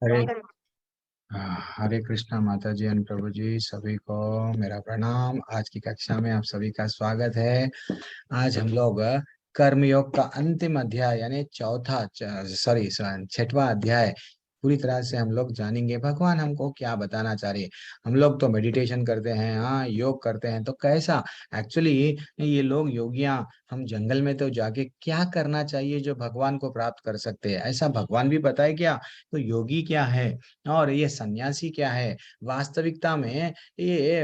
हरे हरे कृष्णा माता जी एंड प्रभु जी, सभी को मेरा प्रणाम। आज की कक्षा में आप सभी का स्वागत है। आज हम लोग कर्मयोग का अंतिम अध्याय यानी छठवां अध्याय पूरी तरह से हम लोग जानेंगे। भगवान हमको क्या बताना चाह रहे हैं। हम लोग तो मेडिटेशन करते हैं, हाँ, योग करते हैं, तो कैसा एक्चुअली ये लोग योगियां हम जंगल में तो जाके क्या करना चाहिए जो भगवान को प्राप्त कर सकते हैं, ऐसा भगवान भी बताए क्या? तो योगी क्या है और ये सन्यासी क्या है, वास्तविकता में ये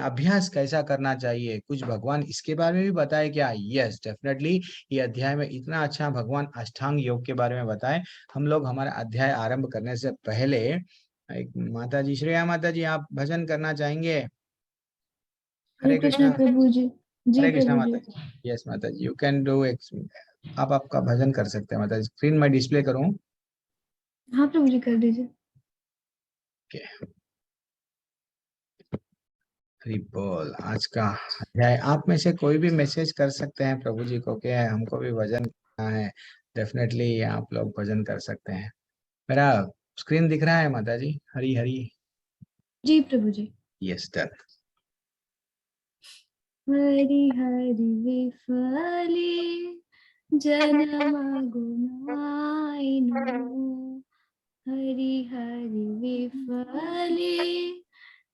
अभ्यास कैसा करना चाहिए, कुछ भगवान इसके बारे में भी बताए क्या? Yes, definitely. ये अध्याय में इतना अच्छा भगवान अष्टांग योग के बारे में बताए। हम लोग हमारा अध्याय आरंभ करने से पहले एक माता जी, श्रेया माता जी, आप भजन करना चाहेंगे? हरे हरे कृष्णा कृष्णा। प्रभु जी। जी हरे कृष्णा प्रभु जी। माता जी। यस माता जी, यू कैन डू। आप आपका भजन कर सकते हैं माता जी। स्क्रीन में डिस्प्ले करूं? हाँ प्रभु जी, कर दीजिए। Okay. हरि बोल। आज का अध्याय आप में से कोई भी मैसेज कर सकते हैं प्रभु जी को कि हमको भी भजन करना है। डेफिनेटली आप लोग भजन कर सकते हैं। मेरा स्क्रीन दिख रहा है माता जी? हरी हरी। जी प्रभु जी। Yes done. हरि हरि विफले जन्म गुनाइनो। हरि हरि विफले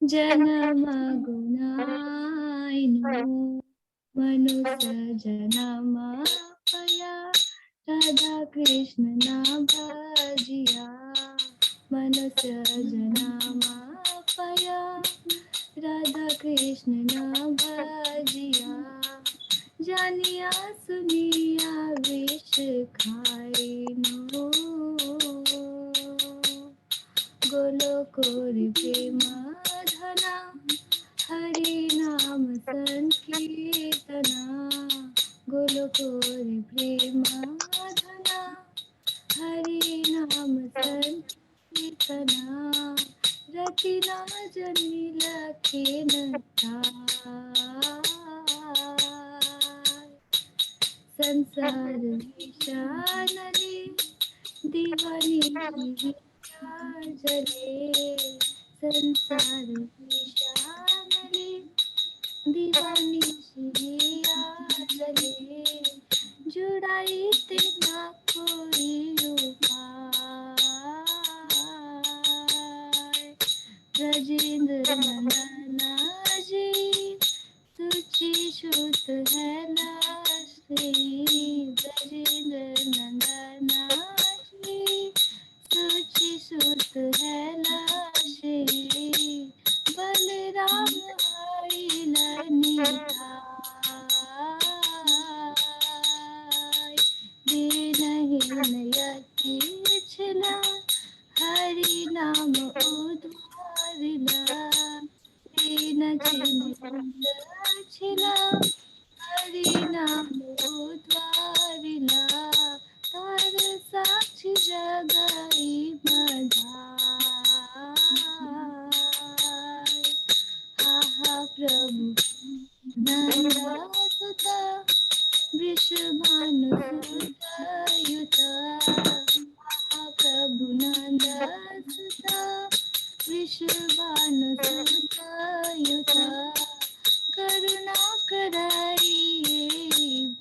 जन्म गुनाइनो। मनुष्य जन्म पया राधा कृष्ण ना भजिया। मनुष्य जन्म पया राधा कृष्ण ना भजिया। जानिया सुनिया विष खाइनो। गोलोकोरि प्रेम धना हरि नाम संकीर्तना। गोलोकोरि प्रेम धना हरि नाम संकीर्तना। रतिना जनि लखे संसार विषानले दीवानी जले। संसार विषानले दीवानी जले। जुड़ाई तेना कोई उपाय। ब्रजेंद्र नंदना जी तुझी छूत है लाश्री। ब्रजेंद्र नंदना जी तुझी छूत है लाश्री। बलराम आई लनिधाय। दीनहीन यति छिला हरि नाम उद्वारिला। दीन छिला हरि नाम उद्वारिला। तार साक्षी जगई बधाई। आहा प्रभु नंदा सुता वृषभानु सुतयुता। आहा प्रभु नंदा सुता वृषभानु सुतयुता। करुणा कराइए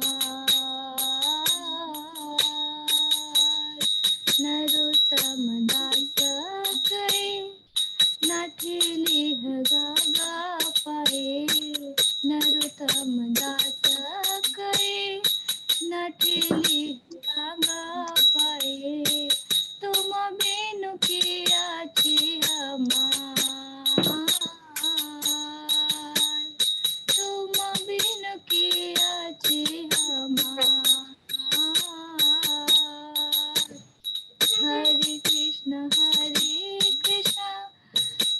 भाई। नरोत्तम दास करे नाठिली गागा पाए। नरोत्तम दास करे नाठिली गागा पाए। तुम बेनु के आछे हमार। तुम बिनु के आछे हमार। हरे कृष्ण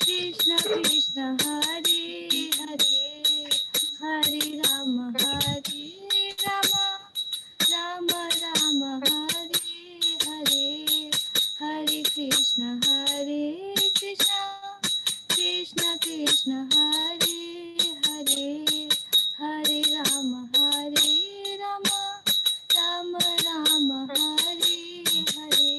कृष्ण कृष्ण हरे हरे। हरे राम राम राम हरे हरे। हरे कृष्ण कृष्ण कृष्ण हरे हरे। हरे राम राम राम हरे हरे।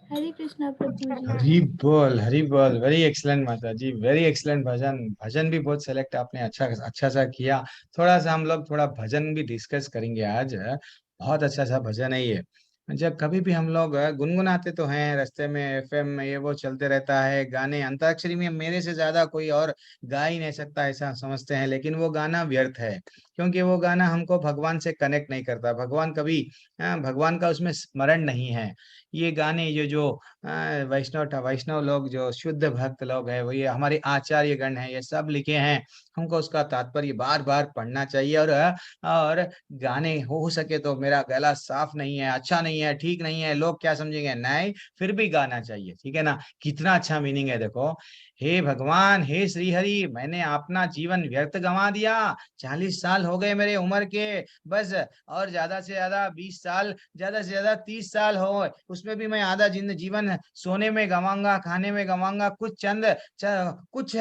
हरे कृष्णा प्रभु हरी बोल, वेरी एक्सलेंट माता जी, वेरी एक्सलेंट भजन। भजन भी बहुत सेलेक्ट आपने अच्छा अच्छा सा किया। थोड़ा सा हम लोग थोड़ा भजन भी डिस्कस करेंगे आज। बहुत अच्छा सा भजन है ये। जब कभी भी हम लोग गुनगुनाते तो हैं रास्ते में, एफएम में ये वो चलते रहता है, गाने अंताक्षरी में मेरे से ज्यादा कोई और गा ही नहीं सकता ऐसा समझते हैं, लेकिन वो गाना व्यर्थ है, क्योंकि वो गाना हमको भगवान से कनेक्ट नहीं करता। भगवान कभी भगवान का उसमें स्मरण नहीं है। ये गाने जो वैष्णव वैष्णव लोग, जो शुद्ध भक्त लोग हैं, वो ये हमारे आचार्य गण हैं, ये सब लिखे हैं। हमको उसका तात्पर्य बार बार पढ़ना चाहिए। और गाने हो सके तो, मेरा गला साफ नहीं है, अच्छा नहीं है, ठीक नहीं है, लोग क्या समझेंगे, नहीं, फिर भी गाना चाहिए, ठीक है ना। कितना अच्छा मीनिंग है देखो। हे भगवान, हे श्री हरि, मैंने अपना जीवन व्यर्थ गंवा दिया। 40 साल हो गए मेरे उम्र के, बस। और ज्यादा से ज्यादा 20 साल, ज्यादा से ज्यादा 30 साल हो, उसमें भी मैं आधा जीवन सोने में गंवाऊंगा, खाने में गंवाऊंगा। कुछ कुछ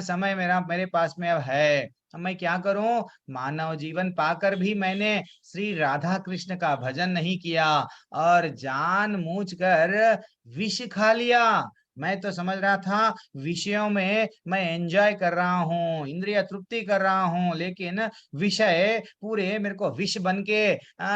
समय मेरा मेरे पास में अब है। अब मैं क्या करूं? मानव जीवन पाकर भी मैंने श्री राधा कृष्ण का भजन नहीं किया, और जान मूझ कर विष खा लिया। मैं तो समझ रहा था विषयों में मैं एंजॉय कर रहा हूँ, इंद्रिय तृप्ति कर रहा हूँ, लेकिन विषय पूरे मेरे को विष बन के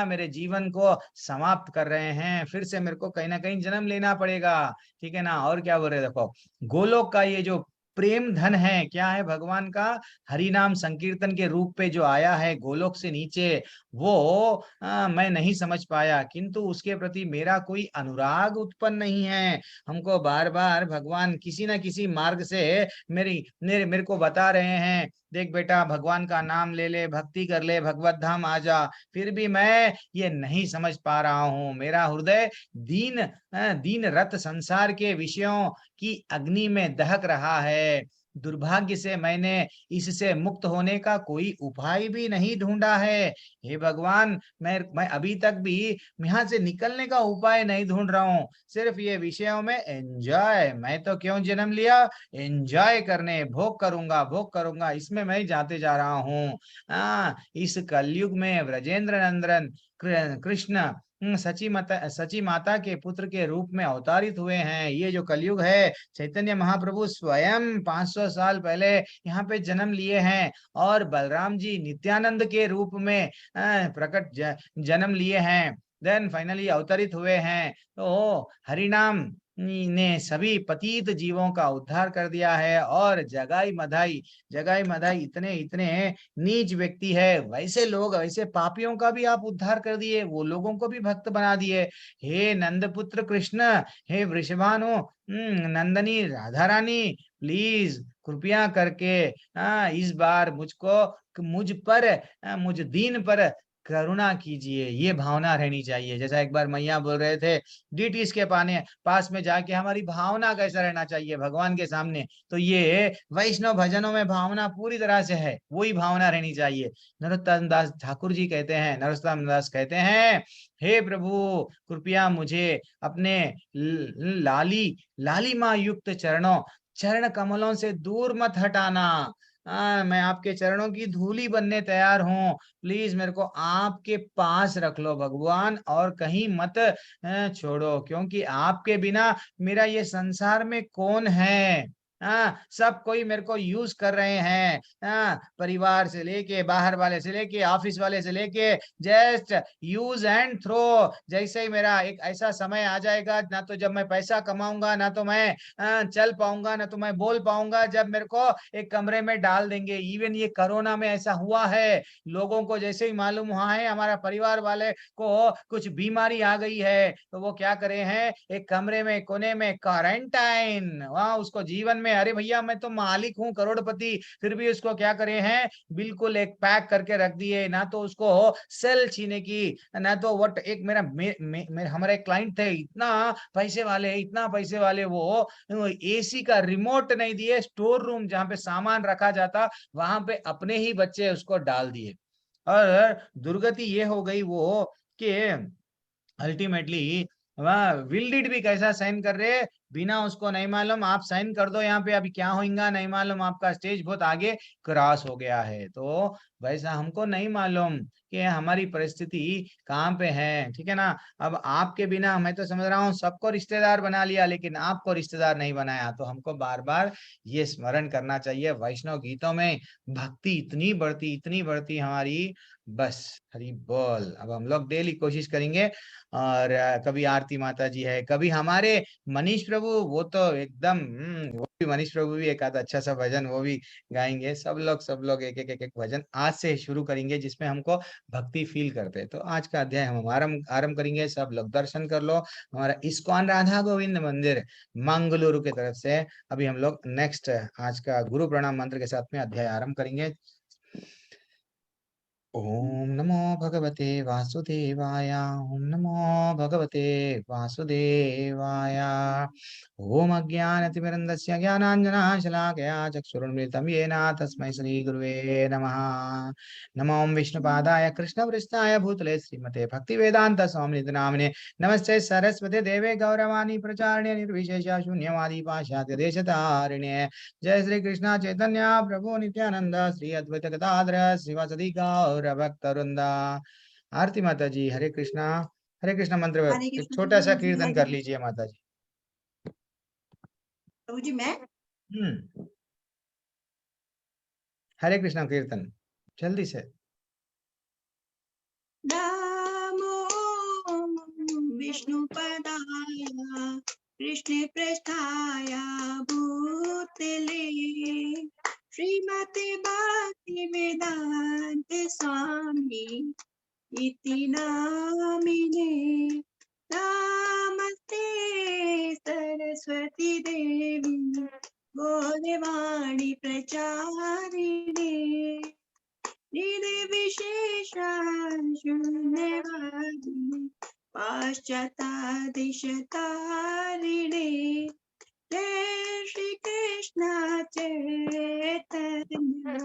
मेरे जीवन को समाप्त कर रहे हैं। फिर से मेरे को कहीं ना कहीं जन्म लेना पड़ेगा, ठीक है ना। और क्या बोल रहे देखो, गोलोक का ये जो प्रेम धन है, क्या है भगवान का, हरि नाम संकीर्तन के रूप पे जो आया है गोलोक से नीचे, वो मैं नहीं समझ पाया, किंतु उसके प्रति मेरा कोई अनुराग उत्पन्न नहीं है। हमको बार बार भगवान किसी ना किसी मार्ग से मेरे को बता रहे हैं, देख बेटा, भगवान का नाम ले ले, भक्ति कर ले, भगवत धाम आ जा। फिर भी मैं ये नहीं समझ पा रहा हूँ। मेरा हृदय दीन रत संसार के विषयों की अग्नि में दहक रहा है। दुर्भाग्य से मैंने इससे मुक्त होने का कोई उपाय भी नहीं ढूंढा है। हे भगवान, मैं अभी तक भी यहाँ से निकलने का उपाय नहीं ढूंढ रहा हूँ। सिर्फ ये विषयों में एंजॉय, मैं तो क्यों जन्म लिया, एंजॉय करने, भोग करूंगा, इसमें मैं जाते जा रहा हूँ। इस कलयुग में ब्रजेंद्र नंदन कृष्ण सची माता के पुत्र के रूप में अवतारित हुए हैं। ये जो कलयुग है, चैतन्य महाप्रभु स्वयं 500 साल पहले यहाँ पे जन्म लिए हैं, और बलराम जी नित्यानंद के रूप में जन्म लिए हैं, देन फाइनली अवतरित हुए हैं। तो हरिनाम ने सभी पतित जीवों का उद्धार कर दिया है। और जगाई मधाई इतने इतने नीच व्यक्ति है, वैसे लोग, वैसे पापियों का भी आप उद्धार कर दिए, वो लोगों को भी भक्त बना दिए। हे नंदपुत्र कृष्ण, हे वृषभानु नंदनी राधा रानी, प्लीज कृपया करके इस बार मुझ दीन पर करुणा कीजिए। ये भावना रहनी चाहिए। जैसा एक बार मैया बोल रहे थे, डीटीज के पास में जाके हमारी भावना कैसा रहना चाहिए भगवान के सामने, तो ये वैष्णव भजनों में भावना पूरी तरह से है, वही भावना रहनी चाहिए। नरोत्तम दास ठाकुर जी कहते हैं, नरोत्तम दास कहते हैं, हे प्रभु, कृपया मुझे अपने लालिमा युक्त चरण कमलों से दूर मत हटाना। मैं आपके चरणों की धूली बनने तैयार हूँ। प्लीज मेरे को आपके पास रख लो भगवान, और कहीं मत छोड़ो, क्योंकि आपके बिना मेरा ये संसार में कौन है। सब कोई मेरे को यूज कर रहे हैं। परिवार से लेके, बाहर वाले से लेके, ऑफिस वाले से लेके, जस्ट यूज एंड थ्रो। जैसे ही मेरा एक ऐसा समय आ जाएगा, ना तो जब मैं पैसा कमाऊंगा, ना तो मैं चल पाऊंगा, ना तो मैं बोल पाऊंगा, जब मेरे को एक कमरे में डाल देंगे। इवन ये कोरोना में ऐसा हुआ है, लोगों को जैसे ही मालूम हुआ है हमारा परिवार वाले को कुछ बीमारी आ गई है, तो वो क्या करे हैं, एक कमरे में कोने में क्वारंटाइन, वहां उसको जीवन में, अरे भैया मैं तो मालिक हूँ करोड़पति, फिर भी उसको क्या करे हैं, बिल्कुल एक पैक करके रख दिए। ना तो उसको सेल छीने की, ना तो वट एक हमारे क्लाइंट थे, इतना पैसे वाले, इतना पैसे वाले, वो एसी का रिमोट नहीं दिए, स्टोर रूम जहां पे सामान रखा जाता, वहां पे अपने ही बच्चे उसको डाल दिए। और दुर्गति ये हो गई वो कि अल्टीमेटली वह विल्डिड भी कैसा सहन कर रहे, बिना उसको नहीं मालूम आप साइन कर दो यहाँ पे, अभी क्या होगा नहीं मालूम, आपका स्टेज बहुत आगे क्रॉस हो गया है। तो वैसा हमको नहीं मालूम कि हमारी परिस्थिति कहाँ पे है, ठीक है ना। अब आपके बिना मैं तो समझ रहा हूँ सबको रिश्तेदार बना लिया, लेकिन आपको रिश्तेदार नहीं बनाया। तो हमको बार बार ये स्मरण करना चाहिए। वैष्णव गीतों में भक्ति इतनी बढ़ती हमारी, बस हरि बोल। अब हम लोग डेली कोशिश करेंगे। और कभी आरती माता जी है, कभी हमारे मनीष प्रभु, वो तो एकदम वो भी मनीष प्रभु भी एक आधा अच्छा सा भजन वो भी गाएंगे। सब लोग एक भजन आज से शुरू करेंगे जिसमें हमको भक्ति फील करते हैं। तो आज का अध्याय हम आरंभ आरंभ करेंगे। सब लोग दर्शन कर लो हमारा इस्कॉन राधा गोविंद मंदिर मंगलुरु की तरफ से। अभी हम लोग नेक्स्ट आज का गुरु प्रणाम मंत्र के साथ में अध्याय आरंभ करेंगे। ओम नमो भगवते वासुदेवाय, ओम नमो भगवते वासुदेवाय। ओम अज्ञानतिमिरन्दस्य ज्ञानाञ्जनशलाकया चक्षुरुन्मिलितं येन तस्मै श्रीगुरुवे नमः। नमो विष्णुपादाय कृष्णपृष्ठाय भूतले श्रीमते भक्तिवेदान्त स्वामिनिधि नामिने। नमस्ते सरस्वती देवे गौरवाणी प्रचारिणे निर्विशेष शून्यवादी पाश्चात्य देशतारिणे। जय श्री कृष्ण चैतन्य प्रभु नित्यानंद श्री अद्वैत गदाधर श्रीवासदि गौर भक्त वृंदा। आरती माता जी, हरे कृष्णा मंत्र हरे एक कृष्ण छोटा सा प्रभु जी, कीर्तन कर लीजिए माता जी। प्रभु जी मैं हरे कृष्णा कीर्तन जल्दी से। नमो विष्णुपदाय कृष्ण पृष्ठाय भूतले श्रीमते भक्ति वेदांत स्वामी इति नामिने। नमस्ते सरस्वती देवी गौरवाणी प्रचारिणे निर्विशेष शून्यवादी पाश्चात्तादिशतारिणे। जय श्री कृष्ण चैतन्य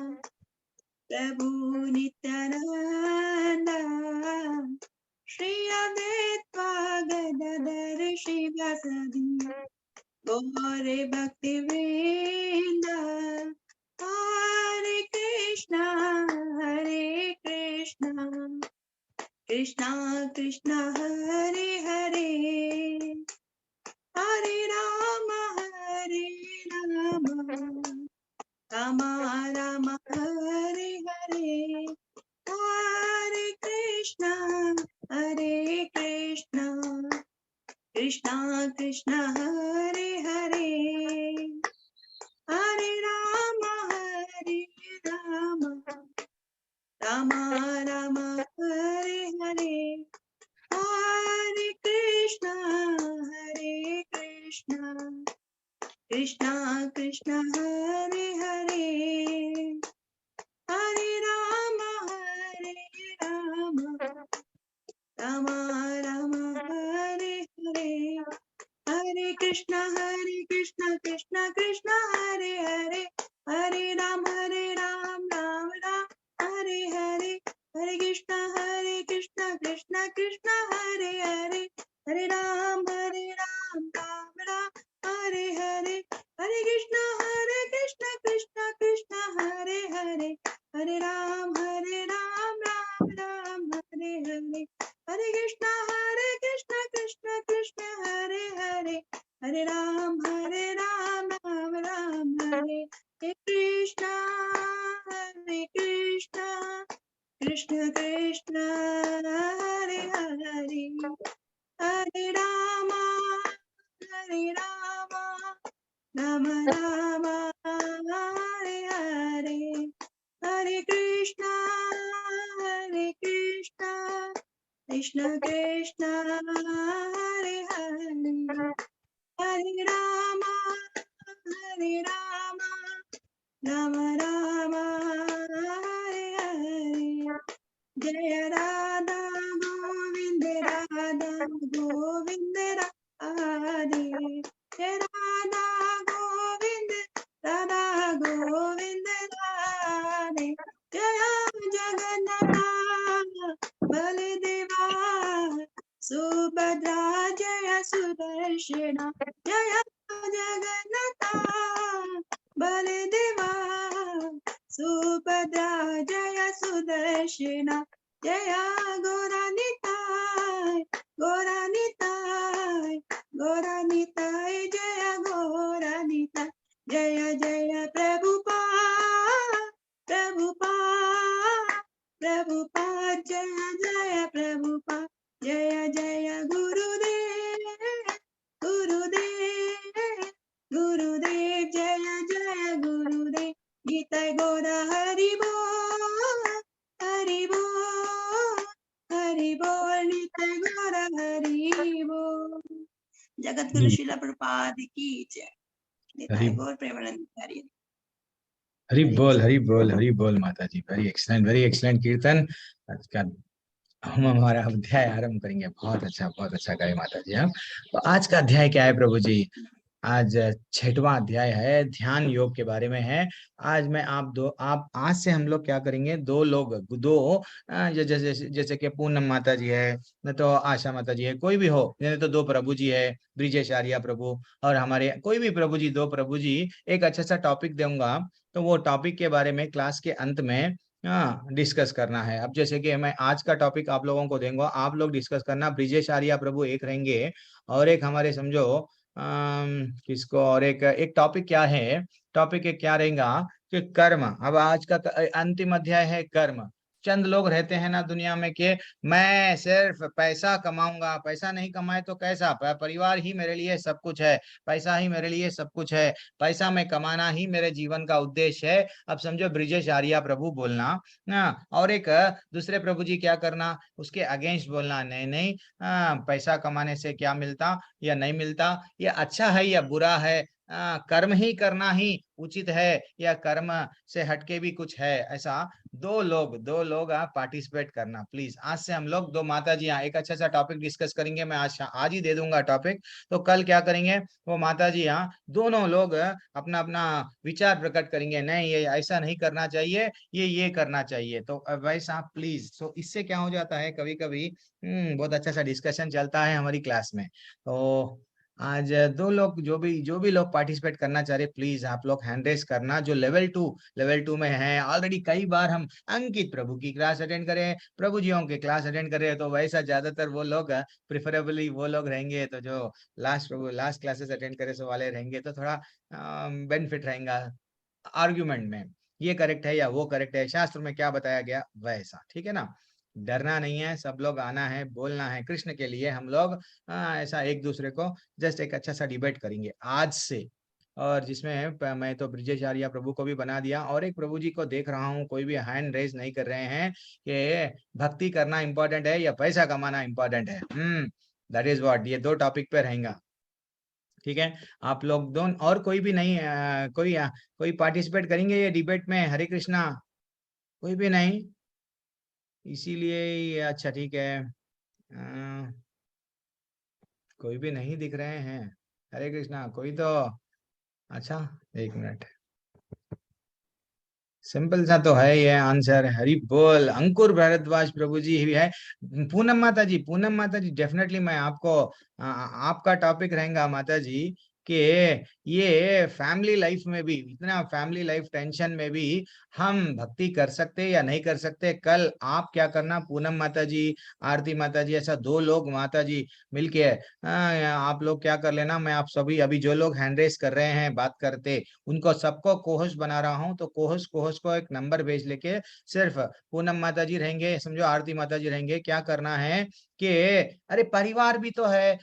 प्रभु नित्यानंद श्री अद्वैत गदाधर श्रीवासदि गौर भक्तिवृंद। हरे कृष्णा कृष्णा कृष्णा हरे हरे हरे राम राम राम हरे हरे। हरे कृष्णा कृष्णा कृष्णा हरे हरे हरे राम राम राम हरे हरे। हरे कृष्णा कृष्णा कृष्णा हरे हरे हरे राम राम राम हरे हरे। हरे कृष्णा कृष्णा कृष्णा हरे हरे हरे राम राम राम हरे हरे। हरे कृष्णा कृष्णा कृष्णा हरे हरे हरे राम राम राम हरे हरे। हरे कृष्णा कृष्णा कृष्णा हरे हरे हरे राम राम राम हरे हरे। हरे कृष्णा कृष्णा कृष्णा हरे हरे हरे राम राम राम हरे कृष्णा कृष्ण कृष्ण हरे हरे हरे राम राम राम हरे हरे। हरे कृष्णा कृष्ण कृष्ण हरे हरे हरे राम राम राम हरे हरे। जय राधा गोविंद राधे जय राधा गोविंद राधे। जय जगन्नाथ बलदेवा सुभद्रा जय सुदर्शना जय जगन्नाथ बलदेवा सुभद्रा जय सुदर्शना जय गौरानिताय गौरानिताय गौरानिताय जय गौरानिताय जय जय प्रभुपाद प्रभुपाद प्रभुपाद जय जय प्रभुपाद जय जय गुरुदेव गुरुदेव गुरुदेव जय जय गुरुदेव गीता गौरा हरि बोल हरि बोल हरि बोल नित्य गौरा हरि बोल जगत गुरु शिला प्रभुपाद की जय नित्य गौर प्रेमानंद हरि हरि बोल माता जी। वेरी एक्सलेंट कीर्तन। आज का हम हमारा अध्याय आरंभ करेंगे। बहुत अच्छा गाए माता जी आप। तो आज का अध्याय क्या है प्रभु जी? आज 6वां अध्याय है, ध्यान योग के बारे में है। आज मैं आप आज से हम लोग क्या करेंगे, जैसे कि पूनम माता जी है, न तो आशा माता जी है, कोई भी हो, नहीं तो दो प्रभु जी है, ब्रिजेश आर्या प्रभु और हमारे कोई भी प्रभु जी, दो प्रभु जी, एक अच्छा सा टॉपिक दूंगा। तो वो टॉपिक के बारे में क्लास के अंत में डिस्कस करना है। अब जैसे कि मैं आज का टॉपिक आप लोगों को दूंगा, आप लोग डिस्कस करना। ब्रिजेश आर्या प्रभु एक रहेंगे और एक हमारे समझो किसको, और एक एक टॉपिक क्या है, टॉपिक एक क्या रहेगा कि कर्म। अब आज का अंतिम अध्याय है कर्म। चंद लोग रहते हैं ना दुनिया में कि मैं सिर्फ पैसा कमाऊंगा, पैसा नहीं कमाए तो कैसा, परिवार ही मेरे लिए सब कुछ है, पैसा ही मेरे लिए सब कुछ है, पैसा में कमाना ही मेरे जीवन का उद्देश्य है। अब समझो ब्रिजेश आर्या प्रभु बोलना ना, और एक दूसरे प्रभु जी क्या करना, उसके अगेंस्ट बोलना, नहीं नहीं, पैसा कमाने से क्या मिलता या नहीं मिलता, या अच्छा है या बुरा है, कर्म ही करना ही उचित है या कर्म से हटके भी कुछ है, ऐसा दो लोग आप पार्टिसिपेट करना प्लीज। आज से हम लोग दो माता जी यहाँ एक अच्छा सा टॉपिक डिस्कस करेंगे। मैं आज ही दे दूंगा टॉपिक, तो कल क्या करेंगे, वो माता जी यहाँ दोनों लोग अपना अपना विचार प्रकट करेंगे, नहीं ये ऐसा नहीं करना चाहिए, ये करना चाहिए। तो वैसा प्लीज। तो इससे क्या हो जाता है, कभी कभी बहुत अच्छा सा डिस्कशन चलता है हमारी क्लास में। तो आज दो लोग, जो भी लोग पार्टिसिपेट करना चाह रहे, प्लीज आप लोग हैंड रेस करना। जो लेवल 2 में है, ऑलरेडी कई बार हम अंकित प्रभु की क्लास अटेंड करें, प्रभु जियों के क्लास अटेंड करें, तो वैसा ज्यादातर वो लोग प्रिफरेबली वो लोग रहेंगे, तो जो लास्ट क्लासेस अटेंड करे सो वाले रहेंगे, तो थोड़ा बेनिफिट रहेगा आर्ग्यूमेंट में, ये करेक्ट है या वो करेक्ट है, शास्त्र में क्या बताया गया वैसा, ठीक है ना। डरना नहीं है, सब लोग आना है, बोलना है कृष्ण के लिए। हम लोग ऐसा एक दूसरे को जस्ट एक अच्छा सा डिबेट करेंगे आज से। और जिसमें मैं तो ब्रिजेश आर्या प्रभु को भी बना दिया, और एक प्रभु जी को देख रहा हूँ कोई भी हैंड रेज नहीं कर रहे हैं कि भक्ति करना इंपॉर्टेंट है या पैसा कमाना इंपॉर्टेंट है। दैट इज व्हाट, ये दो टॉपिक पे रहेगा, ठीक है। आप लोग दोनों और कोई भी नहीं, कोई पार्टिसिपेट करेंगे ये डिबेट में? हरे कृष्णा, कोई भी नहीं, इसीलिए अच्छा ठीक है। अ, कोई भी नहीं दिख रहे हैं। हरे कृष्णा, कोई तो, अच्छा एक मिनट, सिंपल सा तो है ये आंसर। हरि बोल। अंकुर भारद्वाज प्रभु जी भी है। पूनम माता जी डेफिनेटली मैं आपको आपका टॉपिक रहेगा माता जी कि ये फैमिली लाइफ में भी, इतना फैमिली लाइफ टेंशन में भी हम भक्ति कर सकते या नहीं कर सकते। कल आप क्या करना, पूनम माता जी, आरती माता जी, ऐसा दो लोग माता जी मिलके आप लोग क्या कर लेना, मैं आप सभी अभी जो लोग हैंड रेस कर रहे हैं बात करते, उनको सबको कोहोस्ट बना रहा हूँ। तो कोहोस्ट को एक नंबर भेज लेके, सिर्फ पूनम माता जी रहेंगे, समझो आरती माता जी रहेंगे, क्या करना है कि अरे परिवार भी तो है,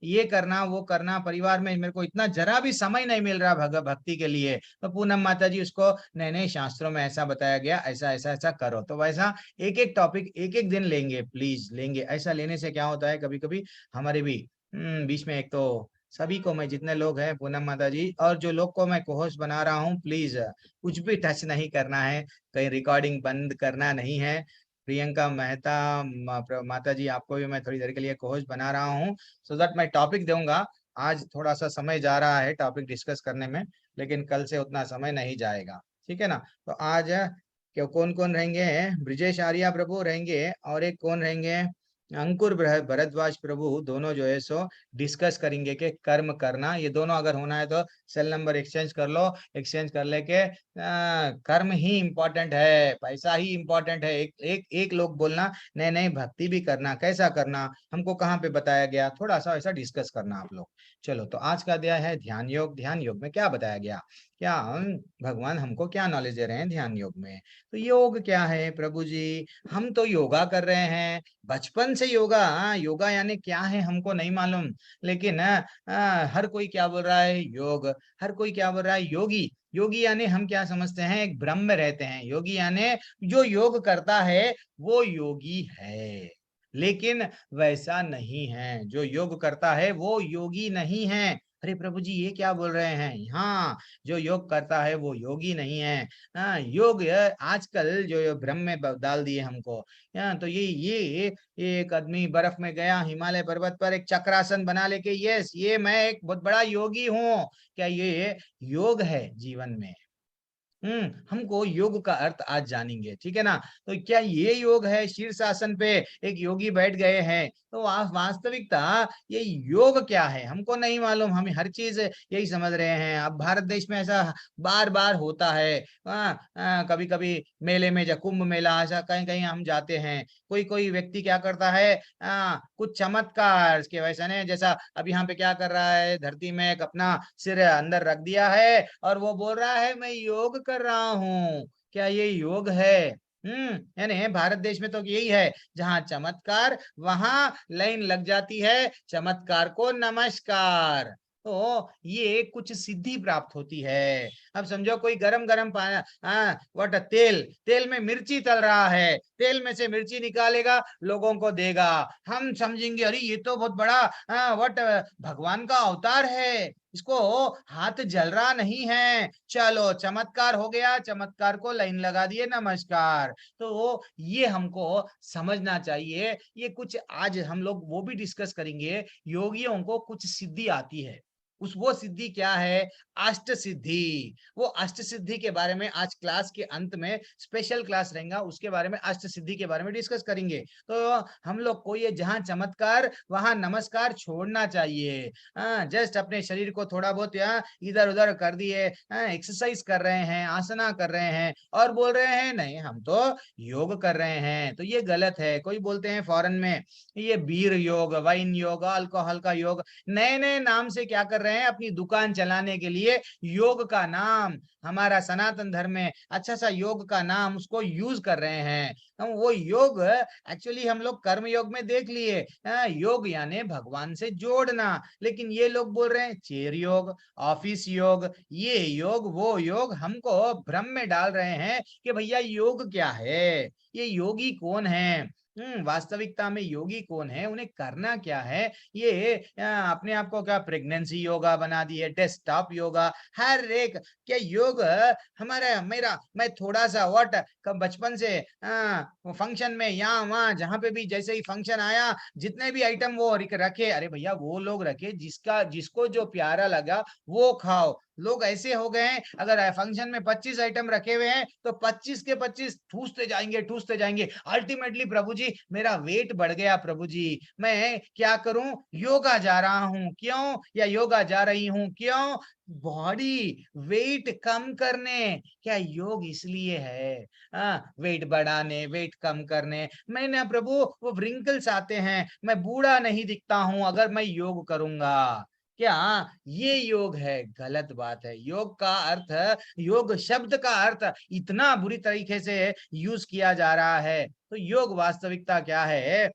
ये करना वो करना, परिवार में मेरे को इतना जरा भी समय नहीं मिल रहा भक्ति के लिए, तो पूनम माता जी उसको, नहीं नहीं शास्त्रों में ऐसा बताया गया, ऐसा ऐसा ऐसा करो। तो वैसा एक एक टॉपिक एक एक दिन लेंगे, प्लीज लेंगे। ऐसा लेने से क्या होता है, कभी कभी हमारे भी बीच में, एक तो सभी को मैं, जितने लोग हैं पूनम माता जी और जो लोग को मैं कोहोस्ट बना रहा हूँ, प्लीज कुछ भी टच नहीं करना है, कहीं रिकॉर्डिंग बंद करना नहीं है। प्रियंका मेहता माता जी, आपको भी मैं थोड़ी देर के लिए कोहोस्ट बना रहा हूँ, सो दैट मैं टॉपिक दूंगा। आज थोड़ा सा समय जा रहा है टॉपिक डिस्कस करने में, लेकिन कल से उतना समय नहीं जाएगा, ठीक है ना। तो आज क्यों, कौन कौन रहेंगे, ब्रिजेश आर्या प्रभु रहेंगे और एक कौन रहेंगे, अंकुर भरद्वाज प्रभु दोनों जो है सो डिस्कस करेंगे कि कर्म करना, ये दोनों अगर होना है तो सेल नंबर एक्सचेंज कर लो, एक्सचेंज कर लेके कर्म ही इम्पोर्टेंट है, पैसा ही इम्पोर्टेंट है। एक लोग बोलना नहीं नहीं भक्ति भी करना, कैसा करना, हमको कहाँ पे बताया गया, थोड़ा सा ऐसा डिस्कस करना आप लोग। चलो तो आज का अध्याय है ध्यान योग। ध्यान योग में क्या बताया गया, क्या भगवान हमको क्या नॉलेज दे रहे हैं ध्यान योग में। तो योग क्या है प्रभु जी, हम तो योगा कर रहे हैं बचपन से। योगा, योगा यानी क्या है हमको नहीं मालूम, लेकिन हर कोई क्या बोल रहा है योग, हर कोई क्या बोल रहा है योगी। योगी यानी हम क्या समझते हैं, एक भ्रम में रहते हैं। योगी यानी जो योग करता है वो योगी है, लेकिन वैसा नहीं है। जो योग करता है वो योगी नहीं है। अरे प्रभु जी ये क्या बोल रहे हैं, हाँ जो योग करता है वो योगी नहीं है। हाँ योग आजकल जो ये भ्रम में डाल दिए हमको। हाँ तो ये एक आदमी बर्फ में गया हिमालय पर्वत पर, एक चक्रासन बना लेके, यस ये मैं एक बहुत बड़ा योगी हूँ। क्या ये योग है जीवन में? हमको योग का अर्थ आज जानेंगे, ठीक है ना। तो क्या ये योग है, शीर्षासन पे एक योगी बैठ गए हैं, तो वास्तविकता ये योग क्या है हमको नहीं मालूम। हम हर चीज यही समझ रहे हैं। अब भारत देश में ऐसा बार बार होता है, कभी कभी मेले में, जब कुंभ मेला ऐसा कहीं कहीं हम जाते हैं, कोई कोई व्यक्ति क्या करता है, कुछ चमत्कार के वैसा नहीं, जैसा अब यहाँ पे क्या कर रहा है, धरती में एक अपना सिर अंदर रख दिया है और वो बोल रहा है मैं योग कर रहा हूँ। क्या ये योग है? यानी भारत देश में तो यही है, जहां चमत्कार वहां लाइन लग जाती है, चमत्कार को नमस्कार। तो ये कुछ सिद्धि प्राप्त होती है। अब समझो कोई गरम गरम पानी, वट तेल, तेल में मिर्ची तल रहा है, तेल में से मिर्ची निकालेगा लोगों को देगा, हम समझेंगे अरे ये तो बहुत बड़ा वट भगवान का अवतार है, इसको हाथ जल रहा नहीं है, चलो चमत्कार हो गया, चमत्कार को लाइन लगा दिए नमस्कार। तो ये हमको समझना चाहिए। ये कुछ आज हम लोग वो भी डिस्कस करेंगे, योगियों को कुछ सिद्धि आती है, उस वो सिद्धि क्या है, अष्ट सिद्धि। वो अष्ट सिद्धि के बारे में आज क्लास के अंत में स्पेशल क्लास रहेगा, उसके बारे में अष्ट सिद्धि के बारे में डिस्कस करेंगे। तो हम लोग को ये जहां चमत्कार वहां नमस्कार छोड़ना चाहिए। जस्ट अपने शरीर को थोड़ा बहुत यहाँ इधर उधर कर दिए, एक्सरसाइज कर रहे हैं, आसना कर रहे हैं और बोल रहे हैं नहीं हम तो योग कर रहे हैं, तो ये गलत है। कोई बोलते हैं फॉरेन में ये बीर योग, वाइन योग, अल्कोहल का योग, नए नए नाम से क्या कर रहे हैं, अपनी दुकान चलाने के लिए योग का नाम, हमारा सनातन धर्म में अच्छा सा योग का नाम उसको यूज कर रहे हैं। हम वो योग एक्चुअली हम लोग कर्म योग में देख लिए, योग यानी भगवान से जोड़ना, लेकिन ये लोग बोल रहे हैं चेयर योग, ऑफिस योग, ये योग वो योग, हमको भ्रम में डाल रहे हैं कि भैया योग क्या है, ये योगी कौन है। वास्तविकता में योगी कौन है, उन्हें करना क्या है। ये अपने आप को क्या प्रेगनेंसी योगा बना दिए, डेस्कटॉप योगा, हर एक क्या योग हमारा मेरा मैं थोड़ा सा व्हाट कब बचपन से फंक्शन में यहाँ वहां जहां पे भी जैसे ही फंक्शन आया, जितने भी आइटम वो रखे, अरे भैया वो लोग रखे जिसका जिसको जो प्यारा लगा वो खाओ। लोग ऐसे हो गए हैं, अगर फंक्शन में 25 आइटम रखे हुए हैं तो 25 के 25 ठूसते जाएंगे, ठूसते जाएंगे। अल्टीमेटली प्रभु जी मेरा वेट बढ़ गया, प्रभु जी मैं क्या करूं, योगा जा रहा हूं क्यों, या योगा जा रही हूं क्यों, बॉडी वेट कम करने। क्या योग इसलिए है, वेट बढ़ाने, वेट कम करने? मैं ना प्रभु वो व्रिंकल्स आते हैं, मैं बूढ़ा नहीं दिखता हूं अगर मैं योग करूंगा। क्या ये योग है? गलत बात है। योग का अर्थ, योग शब्द का अर्थ इतना बुरी तरीके से यूज किया जा रहा है। तो योग वास्तविकता क्या है?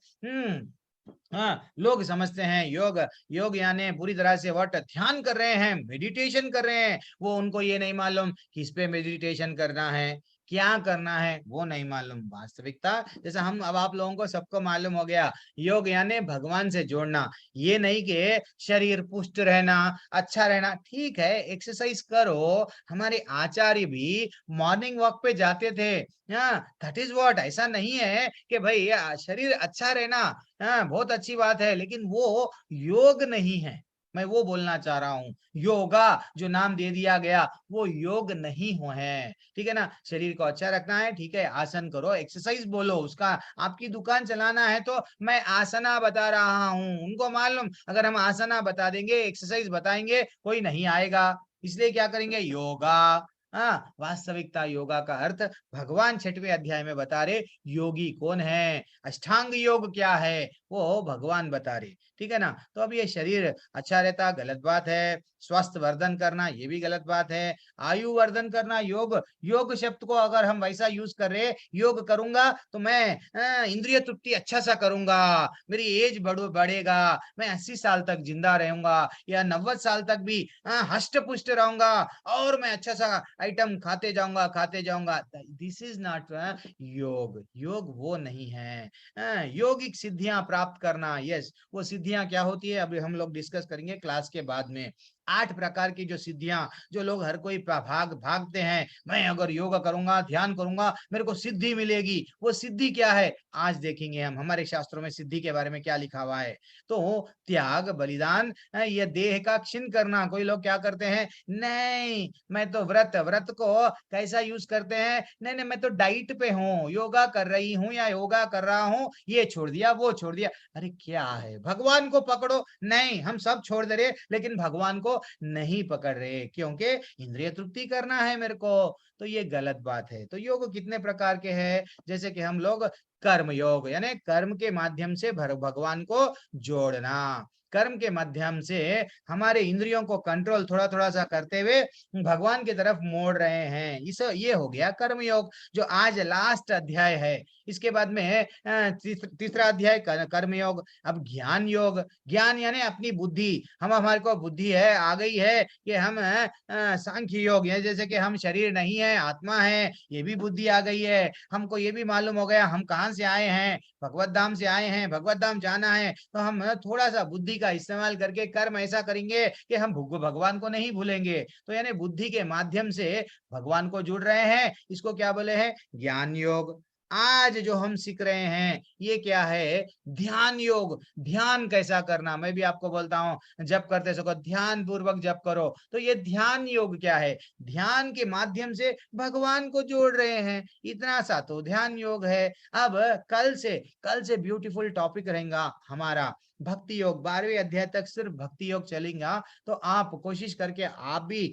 लोग समझते हैं योग, योग यानी पूरी तरह से व्हाट ध्यान कर रहे हैं, मेडिटेशन कर रहे हैं। वो उनको ये नहीं मालूम किस पे मेडिटेशन करना है, क्या करना है, वो नहीं मालूम। वास्तविकता जैसा हम अब आप लोगों को सबको मालूम हो गया, योग यानी भगवान से जोड़ना। ये नहीं कि शरीर पुष्ट रहना, अच्छा रहना, ठीक है एक्सरसाइज करो। हमारे आचार्य भी मॉर्निंग वॉक पे जाते थे, दैट इज व्हाट। ऐसा नहीं है कि भाई शरीर अच्छा रहना बहुत अच्छी बात है, लेकिन वो योग नहीं है। मैं वो बोलना चाह रहा हूँ। योगा जो नाम दे दिया गया वो योग नहीं हो है, ठीक है ना। शरीर को अच्छा रखना है, ठीक है, आसन करो, एक्सरसाइज बोलो, उसका आपकी दुकान चलाना है तो मैं आसना बता रहा हूँ। उनको मालूम अगर हम आसना बता देंगे, एक्सरसाइज बताएंगे, कोई नहीं आएगा, इसलिए क्या करेंगे, योगा। हाँ, वास्तविकता योगा का अर्थ भगवान 6वें अध्याय में बता रहे, योगी कौन है, अष्टांग योग क्या है, वो भगवान बता रहे, ठीक है ना। तो अब ये शरीर अच्छा रहता गलत बात है, स्वास्थ्य वर्धन करना ये भी गलत बात है, आयु वर्धन करना, योग, योग शब्द को अगर हम वैसा यूज कर रहे, योग करूंगा तो मैं इंद्रिय तृप्ति अच्छा सा करूंगा, मेरी एज बढ़ेगा, मैं 80 साल तक जिंदा रहूंगा या 90 साल तक भी हष्ट पुष्ट रहूंगा और मैं अच्छा सा आइटम खाते जाऊंगा। दिस इज नॉट योग। योग वो नहीं है। योगिक सिद्धियां प्राप्त करना, यस, वो सिद्धियां क्या होती है अभी हम लोग डिस्कस करेंगे क्लास के बाद में। 8 प्रकार की जो सिद्धियां, जो लोग हर कोई भागते हैं, मैं अगर योग करूंगा, ध्यान करूंगा, मेरे को सिद्धि मिलेगी, वो सिद्धि क्या है आज देखेंगे हम, हमारे शास्त्रों में सिद्धि के बारे में क्या लिखा हुआ है। तो त्याग, बलिदान, ये देह का क्षीण करना। कोई लोग क्या करते हैं, नहीं मैं तो व्रत को कैसा यूज करते हैं, नहीं नहीं मैं तो डाइट पे हूँ, योगा कर रही हूँ या योगा कर रहा हूँ, ये छोड़ दिया वो छोड़ दिया। अरे क्या है, भगवान को पकड़ो। नहीं, हम सब छोड़ दे रहे लेकिन भगवान को नहीं पकड़ रहे, क्योंकि इंद्रिय तृप्ति करना है मेरे को, तो ये गलत बात है। तो योग कितने प्रकार के हैं, जैसे कि हम लोग कर्म योग, यानी कर्म के माध्यम से भगवान को जोड़ना, कर्म के माध्यम से हमारे इंद्रियों को कंट्रोल थोड़ा थोड़ा सा करते हुए भगवान की तरफ मोड़ रहे हैं, इस ये हो गया कर्म योग, जो आज लास्ट अध्याय है। इसके बाद में तीसरा अध्याय कर्म योग। अब ज्ञान योग, ज्ञान यानी अपनी बुद्धि, हमारे को बुद्धि है आ गई है कि हम सांख्य योग है, जैसे कि हम शरीर नहीं है आत्मा है, ये भी बुद्धि आ गई है, हमको ये भी मालूम हो गया हम कहाँ से आए हैं, भगवत धाम से आए हैं, भगवत धाम जाना है, तो हम थोड़ा सा बुद्धि का इस्तेमाल करके कर्म ऐसा करेंगे कि हम भगवान को नहीं भूलेंगे। तो यानी बुद्धि के माध्यम से भगवान को जुड़ रहे हैं, इसको क्या बोले हैं, ज्ञान योग। आज जो हम सीख रहे हैं ये क्या है, ध्यान योग। ध्यान कैसा करना, मैं भी आपको बोलता हूँ, जप करते सको ध्यान पूर्वक जप करो, तो ये ध्यान योग क्या है, ध्यान के माध्यम से भगवान को जोड़ रहे हैं, इतना सा तो ध्यान योग है। अब कल से ब्यूटीफुल टॉपिक रहेगा हमारा भक्ति योग, 12वें अध्याय तक सिर्फ भक्ति योग चलेगा। तो आप कोशिश करके आप भी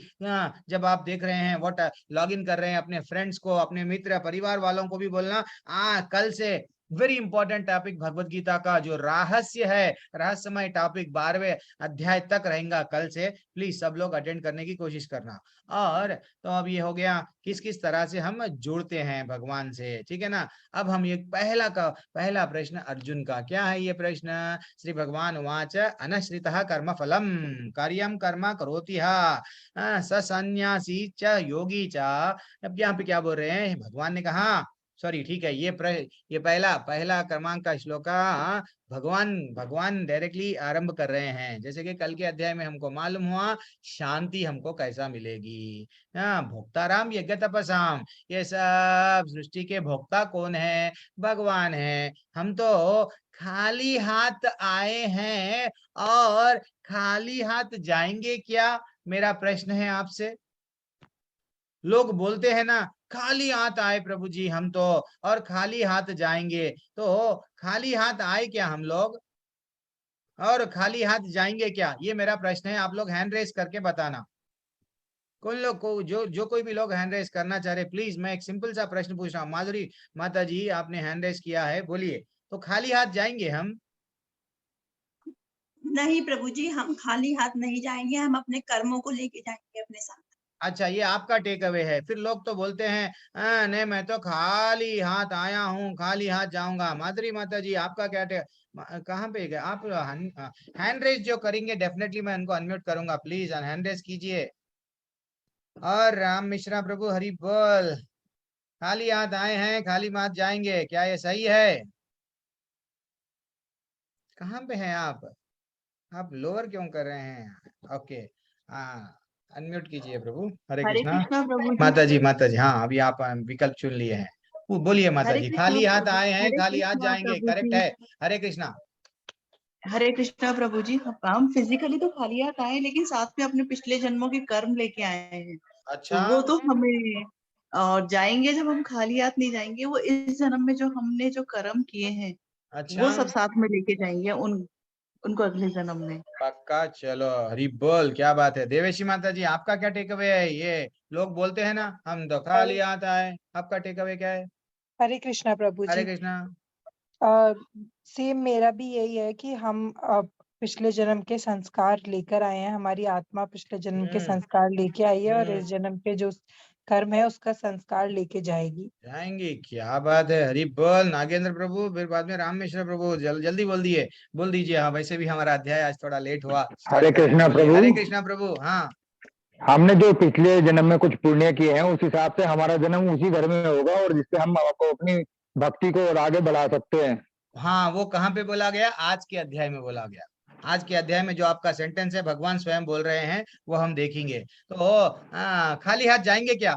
जब आप देख रहे हैं व्हाट लॉग इन कर रहे हैं, अपने फ्रेंड्स को, अपने मित्र परिवार वालों को भी बोलना, कल से very important topic Bhagavad Gita का जो रहस्य है, रहस्यमय टॉपिक 12वें अध्याय तक रहेगा कल से, प्लीज सब लोग अटेंड करने की कोशिश करना। और तो अब ये हो गया किस किस तरह से हम जुड़ते हैं भगवान से, ठीक है ना। अब हम ये पहला प्रश्न अर्जुन का, क्या है ये प्रश्न, श्री भगवान उवाच अनश्रितः कर्म फलम कार्यम कर्म करोति स सन्यासी च योगी च। अब यहाँ पे क्या बोल रहे हैं, भगवान ने कहा, सॉरी ठीक है, ये पहला क्रमांक का श्लोक भगवान डायरेक्टली आरंभ कर रहे हैं। जैसे कि कल के अध्याय में हमको मालूम हुआ शांति हमको कैसा मिलेगी, भोक्ताराम यज्ञ तपसाम, ये सब सृष्टि के भोक्ता कौन है, भगवान है। हम तो खाली हाथ आए हैं और खाली हाथ जाएंगे क्या, मेरा प्रश्न है आपसे। लोग बोलते हैं ना, खाली हाथ आए प्रभु जी हम तो, और खाली हाथ जाएंगे, तो खाली हाथ आए क्या हम लोग और खाली हाथ जाएंगे क्या, ये मेरा प्रश्न है। आप लोग हैंड रेस करके बताना, कौन लोग को जो कोई भी लोग हैंड रेस करना चाह रहे, प्लीज मैं एक सिंपल सा प्रश्न पूछ रहा हूँ। माधुरी माता जी आपने हैंड रेस किया है, बोलिए, तो खाली हाथ जाएंगे हम? नहीं प्रभु जी, हम खाली हाथ नहीं जाएंगे, हम अपने कर्मों को लेके जाएंगे अपने साथ। अच्छा, ये आपका टेक अवे है। फिर लोग तो बोलते हैं नहीं मैं तो खाली हाथ आया हूँ, खाली हाथ जाऊंगा। माधुरी माता जी आपका क्या कहाँ पे गए आप? हैंड रेस जो करेंगे डेफिनेटली मैं उनको अनम्यूट करूंगा, प्लीज हैंड रेस कीजिए। और राम मिश्रा प्रभु हरि बोल, खाली हाथ आए हैं खाली हाथ जाएंगे, क्या ये सही है? कहाँ पे हैं आप लोअर क्यों कर रहे हैं? ओके, हाँ अनम्यूट कीजिए प्रभु। हरे हरे कृष्णा। कृष्णा प्रभु जी। माता जी हाँ, अभी आप विकल्प चुन लिए हैं, वो बोलिए माता हरे जी। कृष्णा खाली हाथ प्रभु, आए हैं हरे खाली हाथ कृष्णा जाएंगे, प्रभु करेक्ट जी। है। हरे कृष्णा। हरे कृष्णा प्रभु जी। हम फिजिकली तो खाली हाथ आए, लेकिन साथ में अपने पिछले जन्मों के कर्म लेके आए हैं। तो अच्छा। वो तो हमें, और जाएंगे जब हम खाली हाथ नहीं जाएंगे, वो इस जन्म में जो हमने जो कर्म किए हैं अच्छा। वो सब साथ में लेके जाएंगे उनको अगले जन्म में। पक्का, चलो हरी बोल, क्या बात है। देवेशी माता जी, आपका क्या टेक अवे है? ये लोग बोलते हैं ना हम तो खाली हरे आता है, आपका टेक अवे क्या है? हरे कृष्णा प्रभु हरे जी। कृष्णा। सेम मेरा भी यही है कि हम पिछले जन्म के संस्कार लेकर आए हैं। हमारी आत्मा पिछले जन्म के हम्म। संस्कार लेके आई है और हम्म। इस जन्म पे जो कर्म है उसका संस्कार लेके जाएगी। जाएंगे, क्या बात है। हरी बोल नागेंद्र प्रभु, फिर बाद में राम मिश्र प्रभु। जल्दी बोल दिए, बोल दीजिए। हाँ, वैसे भी हमारा अध्याय आज थोड़ा लेट हुआ स्टार्ट हरे करने में। कृष्णा बोलिए प्रभु। हरे कृष्णा प्रभु। हाँ। हमने जो पिछले जन्म में कुछ पुण्य किए हैं, उस हिसाब से हमारा जन्म उसी घर में होगा, और जिससे हम आपको अपनी भक्ति को और आगे बढ़ा सकते हैं। हाँ, वो कहाँ पे बोला गया? आज के अध्याय में बोला गया। आज के अध्याय में जो आपका सेंटेंस है, भगवान स्वयं बोल रहे हैं, वो हम देखेंगे। तो खाली हाथ जाएंगे क्या?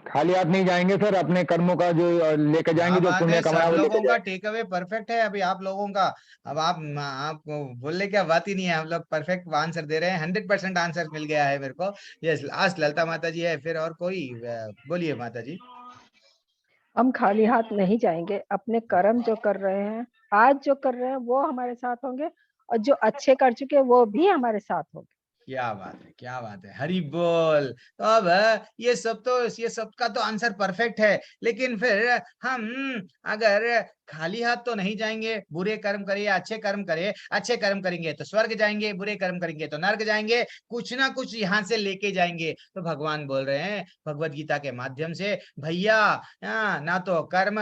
खाली हाथ नहीं जाएंगे सर, अपने कर्मों का जो लेके क्या जाएंगे, जो बात पुण्य है, कमाया सब वो लेके लोगों का जाएंगे। टेक अवे परफेक्ट है अभी आप लोगों का। अब आप बोलने क्या बात ही नहीं है, हम लोग परफेक्ट आंसर दे रहे हैं। 100% आंसर मिल गया है मेरे को। यस, लास्ट ललिता माता जी है, फिर और कोई? बोलिए माता जी। हम खाली हाथ नहीं जाएंगे। अपने कर्म जो कर रहे हैं, आज जो कर रहे हैं वो हमारे साथ होंगे, और जो अच्छे कर चुके हैं वो भी हमारे साथ होंगे। क्या बात है, क्या बात है। हरी बोल। तो अब ये सब का तो आंसर परफेक्ट है, लेकिन फिर हम अगर खाली हाथ तो नहीं जाएंगे। बुरे कर्म करे या अच्छे कर्म करे, अच्छे कर्म करेंगे तो स्वर्ग जाएंगे, बुरे कर्म करेंगे तो नर्क जाएंगे। कुछ ना कुछ यहाँ से लेके जाएंगे। तो भगवान बोल रहे हैं भगवत गीता के माध्यम से, भैया ना तो कर्म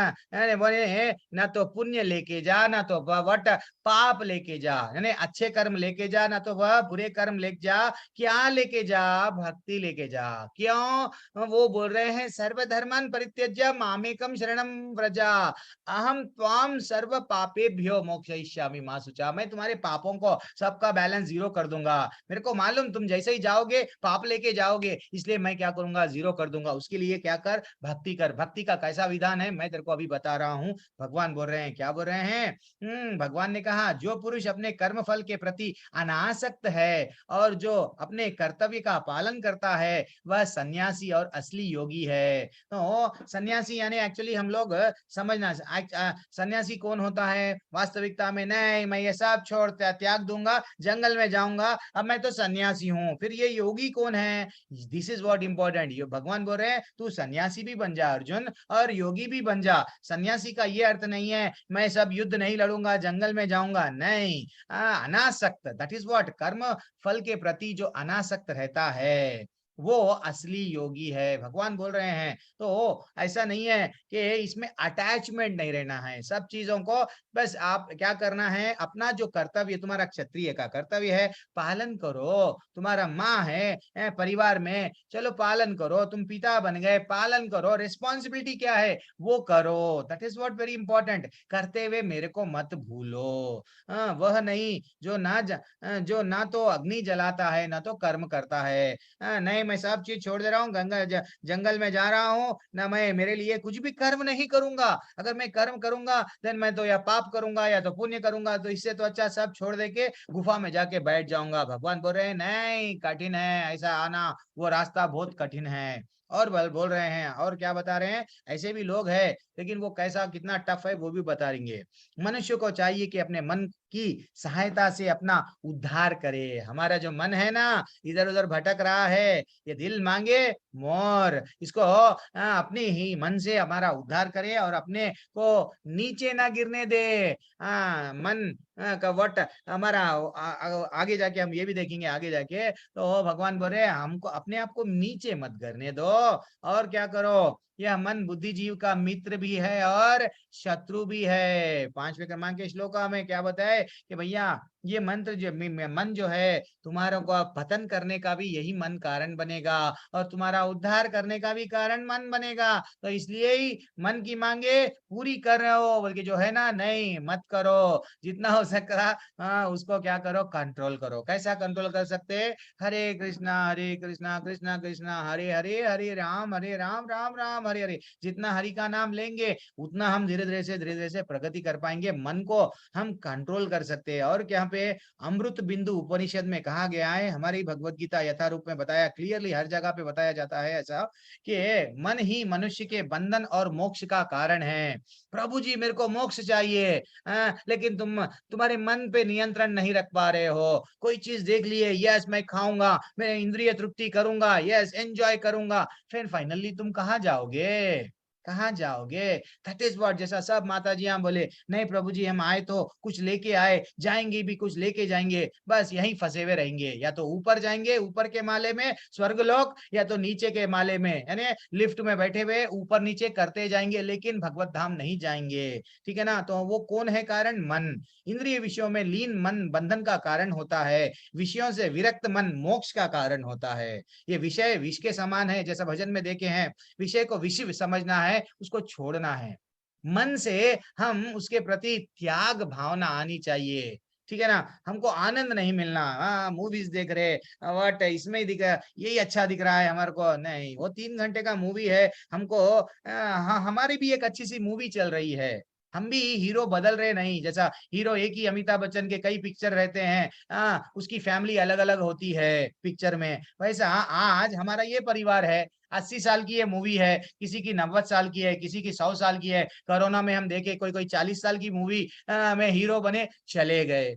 बोले, ना तो पुण्य लेके जा, ना तो वट पाप लेके जा, यानी अच्छे कर्म लेके जा, ना तो वह बुरे कर्म लेके जा। क्या लेके जा? भक्ति लेके जा। क्यों? वो बोल रहे हैं सर्वधर्मान् परित्यज्य मामेकं शरणं व्रजा, अहम त्वाम सर्व पापेभ्यो मोक्षयिष्यामि मा शुचा। मैं तुम्हारे पापों को सबका बैलेंस जीरो कर दूंगा। मेरे को मालूम तुम जैसे ही जाओगे पाप लेके जाओगे, इसलिए मैं क्या करूंगा? जीरो कर दूंगा। उसके लिए क्या कर? भक्ति कर। भक्ति का कैसा विधान है मैं तेरे को अभी बता रहा हूँ। भगवान बोल रहे हैं, क्या बोल रहे हैं? भगवान ने कहा जो पुरुष अपने कर्म फल के प्रति अनासक्त है और जो अपने कर्तव्य का पालन करता है, वह सन्यासी और असली योगी है। तो सन्यासी यानी एक्चुअली हम लोग समझना, सन्यासी कौन होता है वास्तविकता में? नहीं, मैं ये सब छोड़ त्याग दूंगा, जंगल में जाऊंगा, अब मैं तो सन्यासी हूँ। फिर ये योगी कौन है? This is what important. ये भगवान बोल रहे हैं तू सन्यासी भी बन जा अर्जुन, और योगी भी बन जा। सन्यासी का ये अर्थ नहीं है मैं सब युद्ध नहीं लड़ूंगा, जंगल में जाऊंगा, नहीं। अनासक्त, दैट इज व्हाट, कर्म फल के प्रति जो अनासक्त रहता है वो असली योगी है, भगवान बोल रहे हैं। तो ऐसा नहीं है कि इसमें अटैचमेंट नहीं रहना है सब चीजों को। बस आप क्या करना है, अपना जो कर्तव्य, तुम्हारा क्षत्रिय का कर्तव्य है, पालन करो। तुम्हारा माँ है परिवार में, चलो पालन करो। तुम पिता बन गए, पालन करो। रिस्पॉन्सिबिलिटी क्या है वो करो। That is what very important. करते हुए मेरे को मत भूलो। वह नहीं जो ना तो अग्नि जलाता है ना तो कर्म करता है। नहीं, मैं सब चीज छोड़ दे रहा हूँ, जंगल में जा रहा हूँ ना, मैं मेरे लिए कुछ भी कर्म नहीं करूंगा। अगर मैं कर्म करूंगा देन मैं तो या पाप करूंगा या तो पुण्य करूंगा। तो इससे तो अच्छा सब छोड़ दे के गुफा में जाके बैठ जाऊंगा। भगवान बोल रहे हैं नहीं, कठिन है ऐसा आना, वो रास्ता बहुत कठिन है। और बोल रहे हैं, और क्या बता रहे हैं, ऐसे भी लोग हैं लेकिन वो कैसा कितना टफ है वो भी बता देंगे। मनुष्य को चाहिए कि अपने मन की सहायता से अपना उद्धार करे। हमारा जो मन है ना इधर उधर भटक रहा है, ये दिल मांगे मोर, इसको अपने ही मन से हमारा उद्धार करे और अपने को नीचे ना गिरने दे। मन का वट हमारा आगे जाके हम ये भी देखेंगे। आगे जाके तो भगवान बोल रहे हमको अपने आप को नीचे मत करने दो। और क्या करो, यह मन बुद्धिजीव का मित्र भी है और शत्रु भी है। 5वें क्रमांक के श्लोक में क्या बताए कि भैया ये मंत्र जो मन जो है तुम्हारों को पतन करने का भी यही मन कारण बनेगा, और तुम्हारा उद्धार करने का भी कारण मन बनेगा। तो इसलिए ही मन की मांगे पूरी कर रहे हो, बल्कि जो है ना नहीं मत करो। जितना हो सका उसको क्या करो, कंट्रोल करो। कैसा कंट्रोल कर सकते? हरे कृष्णा कृष्णा कृष्णा हरे हरे, हरे राम राम राम हरे हरे, जितना हरि का नाम लेंगे उतना हम धीरे धीरे से प्रगति कर पाएंगे, मन को हम कंट्रोल कर सकते हैं। और यहाँ पे अमृत बिंदु उपनिषद में कहा गया है, हमारी भगवत गीता यथारूप में बताया, क्लियरली हर जगह पे बताया जाता है ऐसा कि मन ही मनुष्य के बंधन और मोक्ष का कारण है। प्रभु जी मेरे को मोक्ष चाहिए, लेकिन तुम्हारे मन पे नियंत्रण नहीं रख पा रहे हो। कोई चीज देख लिए, यस मैं खाऊंगा, मैं इंद्रिय तृप्ति करूंगा, यस एंजॉय करूंगा, फिर फाइनली तुम कहाँ जाओगे, कहाँ जाओगे? दैट इज व्हाट, जैसा सब माता जी हम बोले, नहीं प्रभु जी हम आए तो कुछ लेके आए, जाएंगे भी कुछ लेके जाएंगे, बस यहीं फंसे हुए रहेंगे, या तो ऊपर जाएंगे ऊपर के माले में स्वर्गलोक, या तो नीचे के माले में यानी लिफ्ट में बैठे हुए ऊपर नीचे करते जाएंगे, लेकिन भगवत धाम नहीं जाएंगे। ठीक है ना? तो वो कौन है कारण? मन। इंद्रिय विषयों में लीन मन बंधन का कारण होता है, विषयों से विरक्त मन मोक्ष का कारण होता है। ये विषय विष के समान है, जैसा भजन में देखे हैं, विषय को विषय समझना है, उसको छोड़ना है। मन से हम उसके प्रति त्याग भावना आनी चाहिए। ठीक है ना? हमको आनंद नहीं मिलना, हाँ मूवीज देख रहे, वट इसमें ही दिख, यही अच्छा दिख रहा है हमारे को, नहीं वो 3 घंटे का मूवी है, हमको हाँ हमारी भी एक अच्छी सी मूवी चल रही है, हम भी हीरो बदल रहे नहीं, जैसा हीरो एक ही अमिताभ बच्चन के कई पिक्चर रहते हैं, उसकी फैमिली अलग अलग होती है पिक्चर में, वैसा आज हमारा ये परिवार है, 80 साल की ये मूवी है, किसी की 90 साल की है, किसी की 100 साल की है। कोरोना में हम देखे कोई कोई 40 साल की मूवी में हीरो बने चले गए।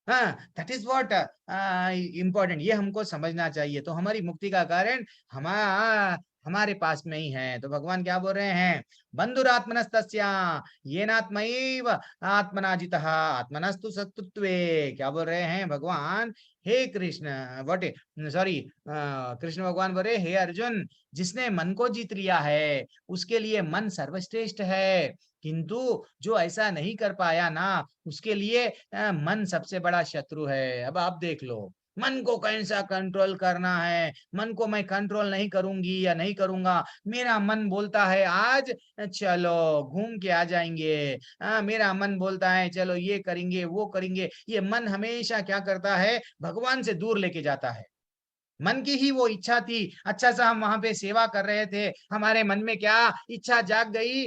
हाँ, दैट इज व्हाट इम्पोर्टेंट, ये हमको समझना चाहिए। तो हमारी मुक्ति का कारण हमारे पास में ही है। तो भगवान क्या बोल रहे हैं? बंधुरात्मनस्तस्या येनात्मैव आत्मना जितः आत्मनस्तु शत्रुत्वे। क्या बोल रहे हैं भगवान? हे कृष्ण, व्हाट, सॉरी, कृष्ण भगवान बोल रहे हे अर्जुन, जिसने मन को जीत लिया है उसके लिए मन सर्वश्रेष्ठ है, किंतु जो ऐसा नहीं कर पाया ना उसके लिए मन सबसे बड़ा शत्रु है। अब आप देख लो, मन को कैसा कंट्रोल करना है, मन को मैं कंट्रोल नहीं करूंगी या नहीं करूंगा, मेरा मन बोलता है आज चलो घूम के आ जाएंगे, मेरा मन बोलता है चलो ये करेंगे वो करेंगे, ये मन हमेशा क्या करता है? भगवान से दूर लेके जाता है। मन की ही वो इच्छा थी, अच्छा सा हम वहां पे सेवा कर रहे थे, हमारे मन में क्या इच्छा जाग गई?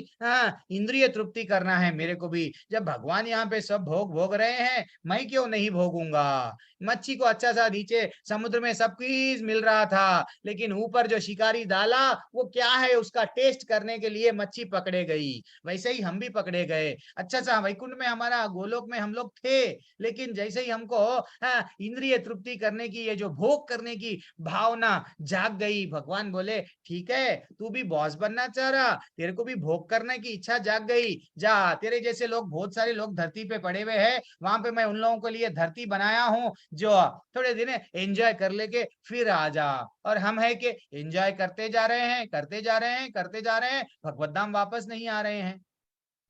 इंद्रिय तृप्ति करना है मेरे को भी। जब भगवान यहाँ पे सब भोग भोग रहे हैं, मैं क्यों नहीं भोगूंगा? मच्छी को अच्छा सा नीचे समुद्र में सब चीज मिल रहा था, लेकिन ऊपर जो शिकारी डाला वो क्या है, उसका टेस्ट करने के लिए मच्छी पकड़े गई। वैसे ही हम भी पकड़े गए। अच्छा सा वैकुंठ में हमारा गोलोक में हम लोग थे, लेकिन जैसे ही हमको इंद्रिय तृप्ति करने की, ये जो भोग करने की भावना जाग गई, भगवान बोले ठीक है तू भी बॉस बनना चाह रहा, तेरे को भी भोग करने की इच्छा जाग गई, जा तेरे जैसे लोग बहुत सारे लोग धरती पे पड़े हुए हैं, वहां पे मैं उन लोगों के लिए धरती बनाया हूँ जो थोड़े दिन एंजॉय कर लेके फिर आ जा। और हम है कि एंजॉय करते जा रहे हैं, करते जा रहे हैं, करते जा रहे हैं, भगवत धाम वापस नहीं आ रहे हैं।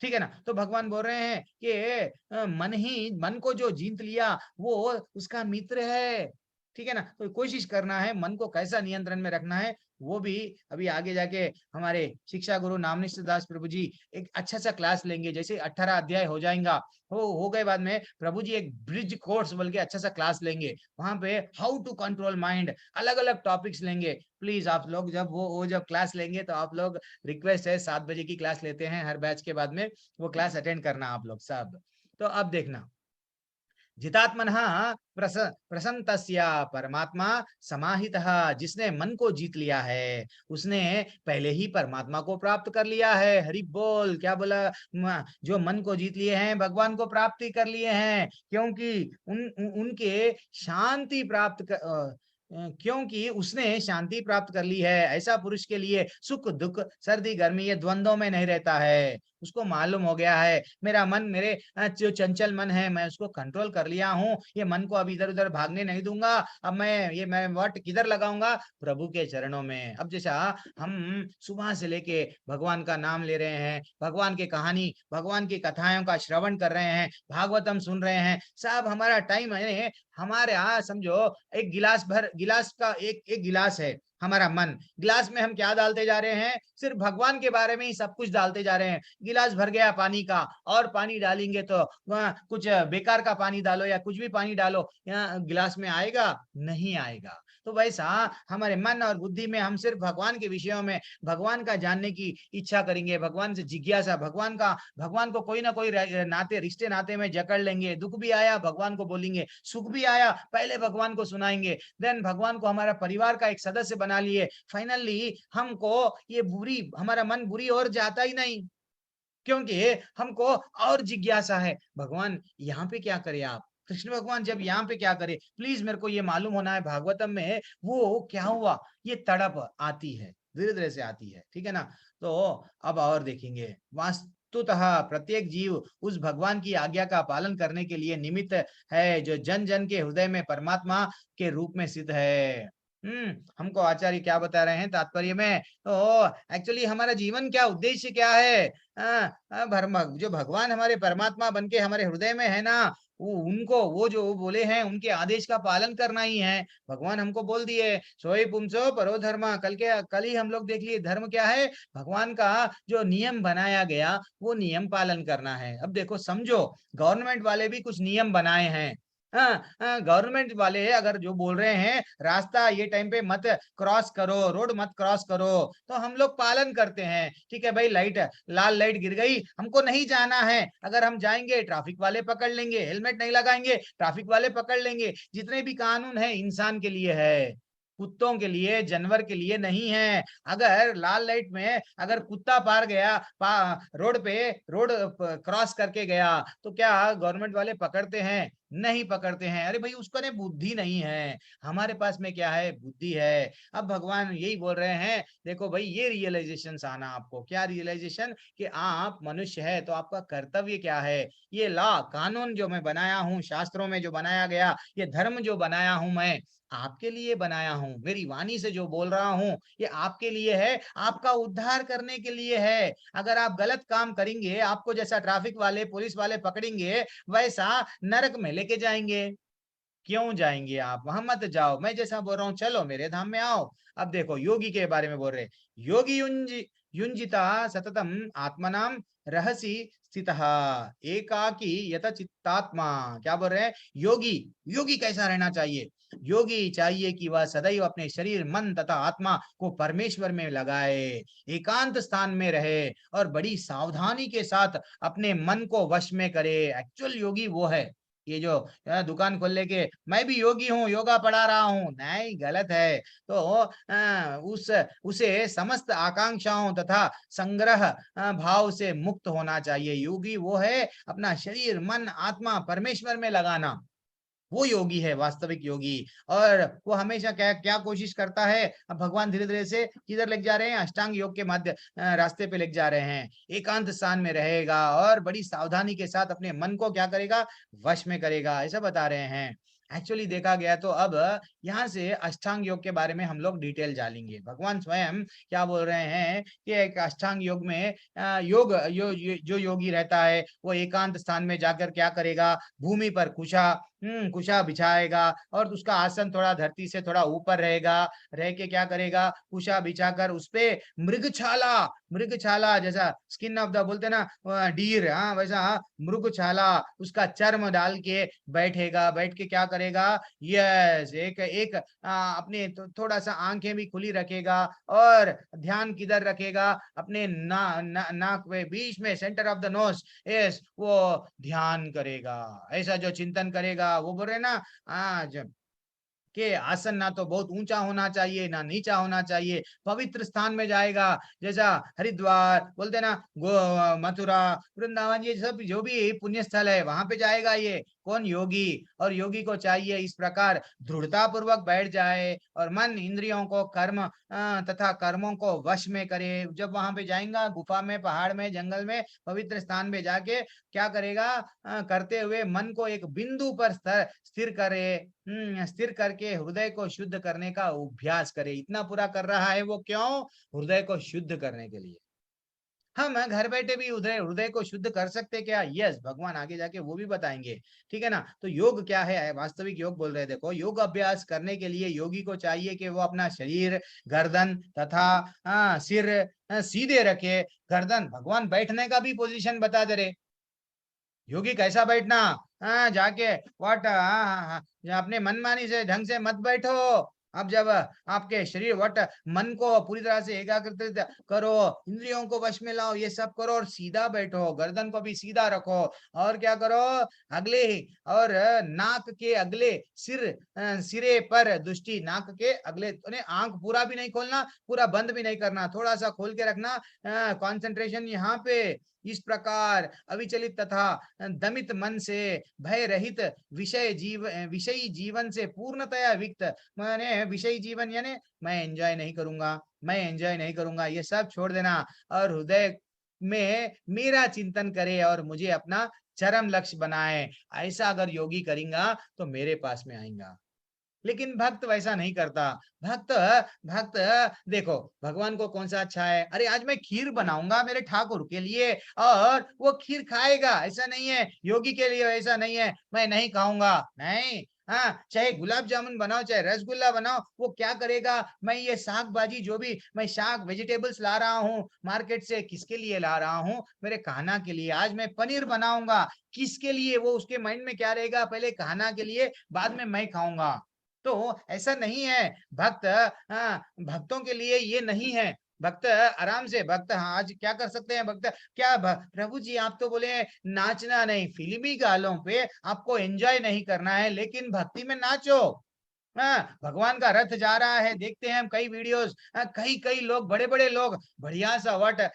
ठीक है ना? तो भगवान बोल रहे हैं कि मन को जो जीत लिया वो उसका मित्र है। ठीक है ना? तो कोशिश करना है मन को कैसा नियंत्रण में रखना है, वो भी अभी आगे जाके हमारे शिक्षा गुरु नामनिष्ठ दास प्रभु जी एक अच्छा सा क्लास लेंगे। जैसे 18 अध्याय हो जाएगा, हो गए बाद में प्रभु जी एक ब्रिज कोर्स बोल के अच्छा सा क्लास लेंगे, वहां पे हाउ टू कंट्रोल माइंड, अलग अलग टॉपिक्स लेंगे। प्लीज आप लोग जब वो जब क्लास लेंगे तो आप लोग, रिक्वेस्ट है 7 बजे की क्लास लेते हैं हर बैच के बाद में, वो क्लास अटेंड करना आप लोग सब। तो अब देखना, जितात्मनः प्रसन्नतस्य परमात्मा समाहितः, जिसने मन को जीत लिया है उसने पहले ही परमात्मा को प्राप्त कर लिया है। हरि बोल। क्या बोला? जो मन को जीत लिए हैं भगवान को प्राप्ति कर लिए हैं, क्योंकि उनके शांति प्राप्त क्योंकि उसने शांति प्राप्त कर ली है। ऐसा पुरुष के लिए सुख दुख सर्दी गर्मी ये द्वंद्वों में नहीं रहता है। उसको मालूम हो गया है मेरा मन, मेरे जो चंचल मन है मैं उसको कंट्रोल कर लिया हूँ, ये मन को अब इधर उधर भागने नहीं दूंगा। अब मैं वट किधर लगाऊंगा? प्रभु के चरणों में। अब जैसा हम सुबह से लेके भगवान का नाम ले रहे हैं, भगवान की कहानी, भगवान की कथाओं का श्रवण कर रहे हैं, भागवतम सुन रहे हैं, सब हमारा टाइम है। हमारे यहाँ समझो एक गिलास भर, गिलास का एक गिलास है, हमारा मन। गिलास में हम क्या डालते जा रहे हैं, सिर्फ भगवान के बारे में ही सब कुछ डालते जा रहे हैं। गिलास भर गया पानी का, और पानी डालेंगे तो कुछ बेकार का पानी डालो या कुछ भी पानी डालो, गिलास में आएगा? नहीं आएगा। तो वैसा हमारे मन और बुद्धि में हम सिर्फ भगवान के विषयों में, भगवान का जानने की इच्छा करेंगे, भगवान से जिज्ञासा, भगवान को कोई ना कोई नाते, रिश्ते नाते में जकड़ लेंगे। दुख भी आया भगवान को बोलेंगे, सुख भी आया पहले भगवान को सुनाएंगे, देन भगवान को हमारा परिवार का एक सदस्य बना लिए। फाइनली हमको ये हमारा मन बुरी ओर जाता ही नहीं, क्योंकि हमको और जिज्ञासा है, भगवान यहाँ पे क्या करे आप, कृष्ण भगवान जब यहाँ पे क्या करे, प्लीज मेरे को ये मालूम होना है। भागवतम में वो क्या हुआ, ये तड़प आती है, धीरे धीरे से आती है, ठीक है ना। तो अब और देखेंगे, वास्तुतः प्रत्येक जीव उस भगवान की आज्ञा का पालन करने के लिए निमित्त है, जो जन जन के हृदय में परमात्मा के रूप में स्थित है। हमको आचार्य क्या बता रहे हैं तात्पर्य में, तो एक्चुअली हमारा जीवन क्या उद्देश्य क्या है, जो भगवान हमारे परमात्मा बनके हमारे हृदय में है ना, वो जो बोले हैं उनके आदेश का पालन करना ही है। भगवान हमको बोल दिए, सोई पुंसो परो धर्म, कल ही हम लोग देख लिए धर्म क्या है, भगवान का जो नियम बनाया गया वो नियम पालन करना है। अब देखो समझो, गवर्नमेंट वाले भी कुछ नियम बनाए हैं। गवर्नमेंट वाले अगर जो बोल रहे हैं रास्ता ये टाइम पे मत क्रॉस करो, रोड मत क्रॉस करो, तो हम लोग पालन करते हैं। ठीक है भाई, लाल लाइट गिर गई, हमको नहीं जाना है, अगर हम जाएंगे ट्रैफिक वाले पकड़ लेंगे, हेलमेट नहीं लगाएंगे ट्रैफिक वाले पकड़ लेंगे। जितने भी कानून है इंसान के लिए है, कुत्तों के लिए, जानवर के लिए नहीं है। अगर लाल लाइट में अगर कुत्ता पार गया, रोड क्रॉस करके गया, तो क्या गवर्नमेंट वाले पकड़ते हैं? नहीं पकड़ते हैं। अरे भाई उसको ने बुद्धि नहीं है, हमारे पास में क्या है, बुद्धि है। अब भगवान यही बोल रहे हैं, देखो भाई ये रियलाइजेशन आना आपको, क्या रियलाइजेशन, कि आप मनुष्य है तो आपका कर्तव्य क्या है। ये लॉ कानून जो मैं बनाया हूँ, शास्त्रों में जो बनाया गया, ये धर्म जो बनाया हूं, मैं आपके लिए बनाया हूं। मेरी वाणी से जो बोल रहा हूं ये आपके लिए है, आपका उद्धार करने के लिए है। अगर आप गलत काम करेंगे, आपको जैसा ट्रैफिक वाले पुलिस वाले पकड़ेंगे, वैसा नरक में लेके जाएंगे। क्यों जाएंगे आप, वहां मत जाओ, मैं जैसा बोल रहा हूँ चलो मेरे धाम में आओ। अब देखो योगी के बारे में बोल रहे, योगी युंजिता सततम आत्मनाम रहसी स्थितः एकाकी यत चित्तात्मा। क्या बोल रहे हैं, योगी, योगी कैसा रहना चाहिए, योगी चाहिए कि वह सदैव अपने शरीर, मन तथा आत्मा को परमेश्वर में लगाए, एकांत स्थान में रहे और बड़ी सावधानी के साथ अपने मन को वश में करे। एक्चुअल योगी वो है। ये जो दुकान खोल लेके मैं भी योगी हूँ, योगा पढ़ा रहा हूँ, नहीं, गलत है। तो उसे समस्त आकांक्षाओं तथा संग्रह भाव से मुक्त होना चाहिए। योगी वो है अपना शरीर, मन, आत्मा परमेश्वर में लगाना, वो योगी है वास्तविक योगी। और वो हमेशा क्या क्या कोशिश करता है, अब भगवान धीरे धीरे से किधर लेके जा रहे हैं, अष्टांग योग के मध्य रास्ते पे लेके जा रहे हैं। एकांत स्थान में रहेगा और बड़ी सावधानी के साथ अपने मन को क्या करेगा, वश में करेगा, ऐसा बता रहे हैं। एक्चुअली देखा गया तो अब यहाँ से अष्टांग योग के बारे में हम लोग डिटेल जानेंगे। भगवान स्वयं क्या बोल रहे हैं कि एक अष्टांग योग में जो योगी रहता है वो एकांत स्थान में जाकर क्या करेगा, भूमि पर कुशा बिछाएगा और उसका आसन थोड़ा धरती से थोड़ा ऊपर रहेगा, रह के क्या करेगा, कुशा बिछाकर उसपे मृगछाला जैसा स्किन ऑफ द बोलते ना डीर, हाँ वैसा मृगछाला उसका चर्म डाल के बैठेगा। बैठ के क्या करेगा, यस एक अपने थोड़ा सा आंखें भी खुली रखेगा और ध्यान किधर रखेगा, अपने नाक में बीच में, centre of the nose, yes वो ध्यान करेगा। ऐसा जो चिंतन करेगा, वो बोल रहे ना आज के आसन ना तो बहुत ऊंचा होना चाहिए ना नीचा होना चाहिए, पवित्र स्थान में जाएगा। जैसा हरिद्वार बोलते ना, मथुरा, वृंदावन, ये सब जो भी पुण्य स्थल है वहां पे जाएगा ये कौन, योगी। और योगी को चाहिए इस प्रकार दृढ़ता पूर्वक बैठ जाए और मन इंद्रियों को कर्म तथा कर्मों को वश में करे। जब वहां पे जाएगा, गुफा में, पहाड़ में, जंगल में, पवित्र स्थान में जाके क्या करेगा, करते हुए मन को एक बिंदु पर स्थिर करे, स्थिर करके हृदय को शुद्ध करने का अभ्यास करे। इतना पूरा कर रहा है वो क्यों, हृदय को शुद्ध करने के लिए। हम घर बैठे भी हृदय हृदय को शुद्ध कर सकते क्या? यस, भगवान आगे जाके वो भी बताएंगे। ठीक है ना? तो योग क्या है? वास्तविक योग बोल रहे हैं। देखो, योग अभ्यास करने के लिए योगी को चाहिए कि वो अपना शरीर, गर्दन तथा सिर सीधे रखे। गर्दन, भगवान बैठने का भी पोजीशन बता दे रहे। योगी कैसा बैठना? जाके व्हाट, अपने मनमानी से ढंग से मत बैठो। अब जब आपके शरीर व्हाट, मन को पूरी तरह से एकाग्रित करो, इंद्रियों को वश में लाओ, ये सब करो और सीधा बैठो, गर्दन को भी सीधा रखो। और क्या करो? अगले ही और नाक के अगले सिरे पर दृष्टि, नाक के अगले, आंख पूरा भी नहीं खोलना, पूरा बंद भी नहीं करना, थोड़ा सा खोल के रखना। कंसंट्रेशन यहाँ पे। इस प्रकार अविचलित तथा दमित मन से, भय रहित, विषयी जीवन से पूर्णतया विक्त, माने विषयी जीवन यानी मैं एंजॉय नहीं करूंगा, मैं एंजॉय नहीं करूंगा, ये सब छोड़ देना। और हृदय में मेरा चिंतन करे और मुझे अपना चरम लक्ष्य बनाए। ऐसा अगर योगी करेगा तो मेरे पास में आएगा। लेकिन भक्त वैसा नहीं करता। भक्त भक्त देखो, भगवान को कौन सा अच्छा है? अरे आज मैं खीर बनाऊंगा मेरे ठाकुर के लिए और वो खीर खाएगा, ऐसा नहीं है। योगी के लिए ऐसा नहीं है, मैं नहीं खाऊंगा, नहीं। हाँ, चाहे गुलाब जामुन बनाओ, चाहे रसगुल्ला बनाओ, वो क्या करेगा? मैं ये साग भाजी, जो भी मैं साग वेजिटेबल्स ला रहा हूँ मार्केट से, किसके लिए ला रहा हूँ? मेरे कहना के लिए। आज मैं पनीर बनाऊंगा, किसके लिए? वो उसके माइंड में क्या रहेगा? पहले कहना के लिए, बाद में मैं खाऊंगा। तो ऐसा नहीं है। भक्त, भक्तों के लिए ये नहीं है। भक्त आराम से, भक्त, हाँ, आज क्या कर सकते हैं भक्त? क्या प्रभु जी, आप तो बोले नाचना नहीं, फिल्मी गालों पे आपको एंजॉय नहीं करना है, लेकिन भक्ति में नाचो। भगवान का रथ जा रहा है, देखते हैं हम कई वीडियोस, कई कई लोग, बड़े बड़े लोग बढ़िया सा वट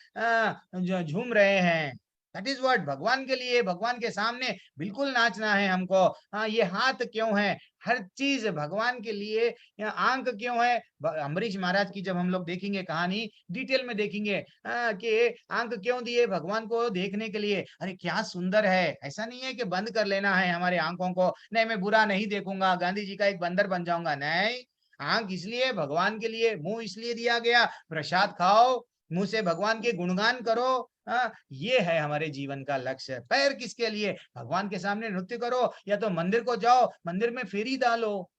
झूम रहे हैं। दैट इज व्हाट, भगवान के लिए, भगवान के सामने बिल्कुल नाचना है हमको। ये हाथ क्यों है? हर चीज भगवान के लिए। आंख क्यों है? अम्बरीश महाराज की जब हम लोग देखेंगे कहानी, डिटेल में देखेंगे कि आंख क्यों दिए भगवान को देखने के लिए। अरे क्या सुंदर है! ऐसा नहीं है कि बंद कर लेना है हमारे आंखों को, नहीं मैं बुरा नहीं देखूंगा, गांधी जी का एक बंदर बन जाऊंगा, नहीं। आंख इसलिए भगवान के लिए, मुंह इसलिए दिया गया, प्रसाद खाओ, मुंह से भगवान के गुणगान करो। ये है हमारे जीवन का लक्ष्य। पैर किसके लिए? भगवान के सामने नृत्य करो, या तो मंदिर को जाओ, मंदिर में फेरी डालो।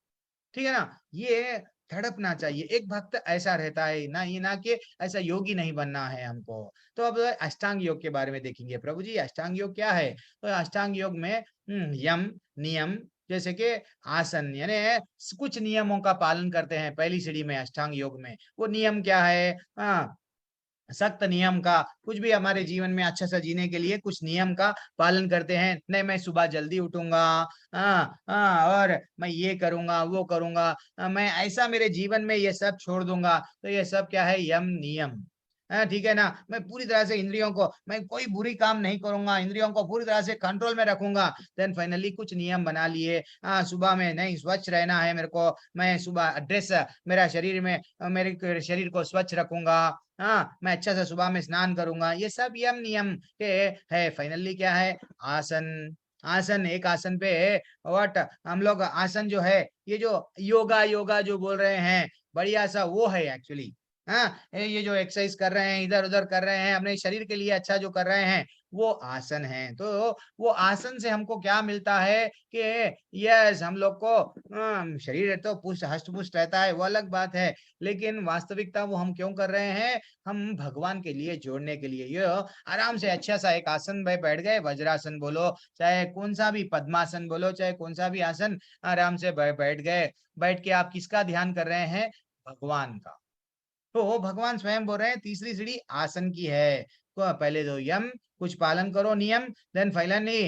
ठीक है ना? ये धड़पना चाहिए। एक भक्त ऐसा रहता है ना, ये ना कि ऐसा योगी नहीं बनना है हमको। तो अब अष्टांग योग के बारे में देखेंगे। प्रभु जी, अष्टांग योग क्या है? तो अष्टांग योग में यम नियम, जैसे कि आसन, यानी कुछ नियमों का पालन करते हैं पहली सीढ़ी में अष्टांग योग में। वो नियम क्या है? सख्त नियम का, कुछ भी हमारे जीवन में अच्छा सा जीने के लिए कुछ नियम का पालन करते हैं। नहीं मैं सुबह जल्दी उठूंगा, और मैं ये करूंगा, वो करूंगा, मैं ऐसा मेरे जीवन में ये सब छोड़ दूंगा। तो ये सब क्या है? यम नियम। ठीक है ना? मैं पूरी तरह से इंद्रियों को, मैं कोई बुरी काम नहीं करूंगा, इंद्रियों को पूरी तरह से कंट्रोल में रखूंगा। देन फाइनली कुछ नियम बना लिए। सुबह में नहीं, स्वच्छ रहना है मेरे को, मैं सुबह ड्रेस, मेरा शरीर में, मेरे शरीर को स्वच्छ रखूंगा। मैं अच्छा सा सुबह में स्नान करूंगा। ये सब यम नियम के है। फाइनली क्या है? आसन। आसन, एक आसन पे व्हाट, हम लोग आसन जो है, ये जो योगा योगा जो बोल रहे हैं, बढ़िया सा वो है एक्चुअली। ये जो एक्सरसाइज कर रहे हैं, इधर उधर कर रहे हैं, अपने शरीर के लिए अच्छा जो कर रहे हैं, वो आसन है। तो वो आसन से हमको क्या मिलता है कि यस, हम लोग को शरीर तो पुष्ट हष्ट पुष्ट रहता है, वो अलग बात है। लेकिन वास्तविकता वो हम क्यों कर रहे हैं? हम भगवान के लिए जोड़ने के लिए। ये आराम से अच्छा सा एक आसन में बैठ गए, वज्रासन बोलो, चाहे कौन सा भी पद्मासन बोलो, चाहे कौन सा भी आसन, आराम से बैठ गए। बैठ के आप किसका ध्यान कर रहे हैं? भगवान का। तो भगवान स्वयं बोल रहे हैं तीसरी सीढ़ी आसन की है। तो पहले तो यम, कुछ पालन करो नियम, देन फाइनली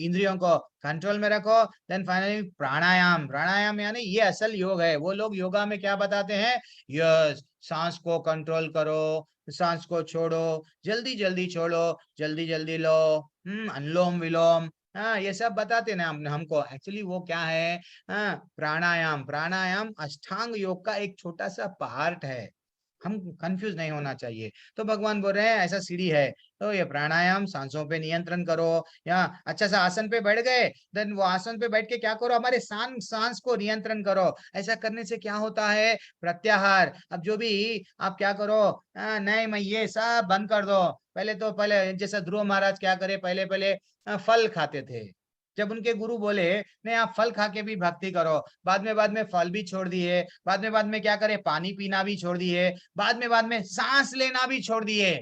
इंद्रियों को कंट्रोल में रखो, देन फाइनली प्राणायाम। प्राणायाम यानी ये असल योग है। वो लोग योगा में क्या बताते हैं? यस, सांस को कंट्रोल करो, सांस को छोड़ो, जल्दी जल्दी छोड़ो, जल्दी जल्दी लो, अनुलोम विलोम, ये सब बताते ना हमको। एक्चुअली वो क्या है? प्राणायाम। प्राणायाम अष्टांग योग का एक छोटा सा पार्ट है। हम कंफ्यूज नहीं होना चाहिए। तो भगवान बोल रहे हैं ऐसा सीढ़ी है, तो ये प्राणायाम, सांसों पे नियंत्रण करो, या अच्छा सा आसन पे बैठ गए, देन वो आसन पे बैठ के क्या करो, हमारे सांस को नियंत्रण करो। ऐसा करने से क्या होता है, प्रत्याहार। अब जो भी आप क्या करो, नहीं मैं ये सब बंद कर दो। पहले जैसा ध्रुव महाराज क्या करे, पहले पहले फल खाते थे। जब उनके गुरु बोले नहीं आप फल खा के भी भक्ति करो, बाद में फल भी छोड़ दिए, बाद में क्या करे, पानी पीना भी छोड़ दिए, बाद में सांस लेना भी छोड़ दिए।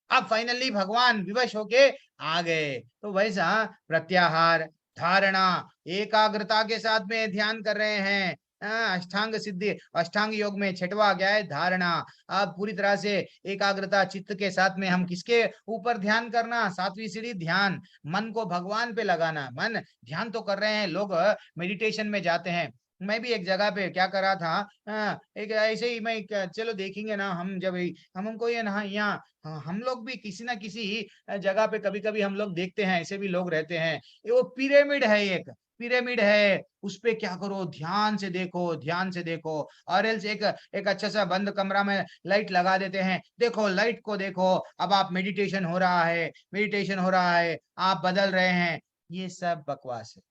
अब फाइनली भगवान विवश होके आ गए। तो वैसा प्रत्याहार, धारणा, एकाग्रता के साथ में ध्यान कर रहे हैं। अष्टांग सिद्धि, अष्टांग योग में छठवा क्या है, धारणा। अब पूरी तरह से एकाग्रता चित्त के साथ में हम किसके ऊपर ध्यान करना, सातवीं सीढ़ी ध्यान, मन को भगवान पे लगाना। मन ध्यान तो कर रहे हैं लोग, मेडिटेशन में जाते हैं। मैं भी एक जगह पे क्या कर रहा था, एक ऐसे ही मैं चलो देखेंगे ना हम, जब हमको ये ना यहाँ, हम लोग भी किसी ना किसी जगह पे कभी कभी हम लोग देखते हैं, ऐसे भी लोग रहते हैं। ये वो पिरामिड है, एक पिरामिड है, उस पे क्या करो, ध्यान से देखो, ध्यान से देखो। और एल्स एक एक अच्छा सा बंद कमरा में लाइट लगा देते हैं, देखो लाइट को देखो, अब आप मेडिटेशन हो रहा है, मेडिटेशन हो रहा है, आप बदल रहे हैं। ये सब बकवास है,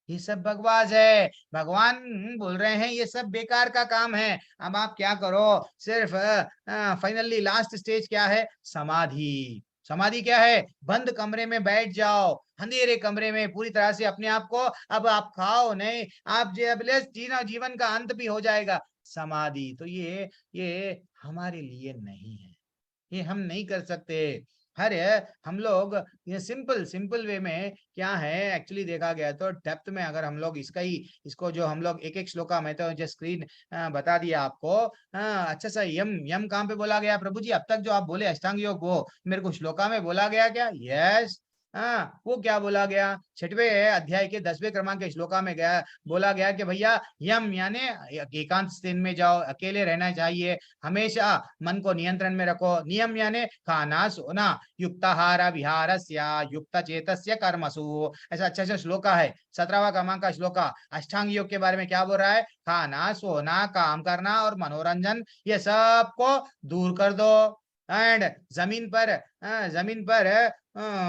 ये सब बकवास है। भगवान बोल रहे हैं ये सब बेकार का काम है। अब आप क्या करो, सिर्फ फाइनली लास्ट स्टेज क्या है, समाधि। समाधि क्या है, बंद कमरे में बैठ जाओ, अंधेरे कमरे में पूरी तरह से अपने आप को, अब आप खाओ नहीं, आप जीना, जीवन का अंत भी हो जाएगा। समाधि तो ये हमारे लिए नहीं है, ये हम नहीं कर सकते। हर हम लोग ये सिंपल सिंपल वे में क्या है, एक्चुअली देखा गया तो डेप्थ में अगर हम लोग इसको जो हम लोग एक एक श्लोका में, तो जो स्क्रीन बता दिया आपको। अच्छा सा यम यम कहाँ पे बोला गया प्रभु जी, अब तक जो आप बोले अष्टांग योग, वो मेरे को श्लोका में बोला गया क्या? यस। हाँ, वो क्या बोला गया, 6वें अध्याय के 10वें क्रमांक के श्लोका में गया, बोला गया कि भैया यम यानी एकांत स्थिति में जाओ, अकेले रहना चाहिए, हमेशा मन को नियंत्रण में रखो। नियम यानी खाना सोना, युक्ताहार विहारस्य युक्त चेतस्य कर्मसु। ऐसा अच्छा अच्छा श्लोका है, 17वां क्रमांक का श्लोका। अष्टांग योग के बारे में क्या बोल रहा है, खाना सोना, काम करना और मनोरंजन, ये सब को दूर कर दो। एंड जमीन पर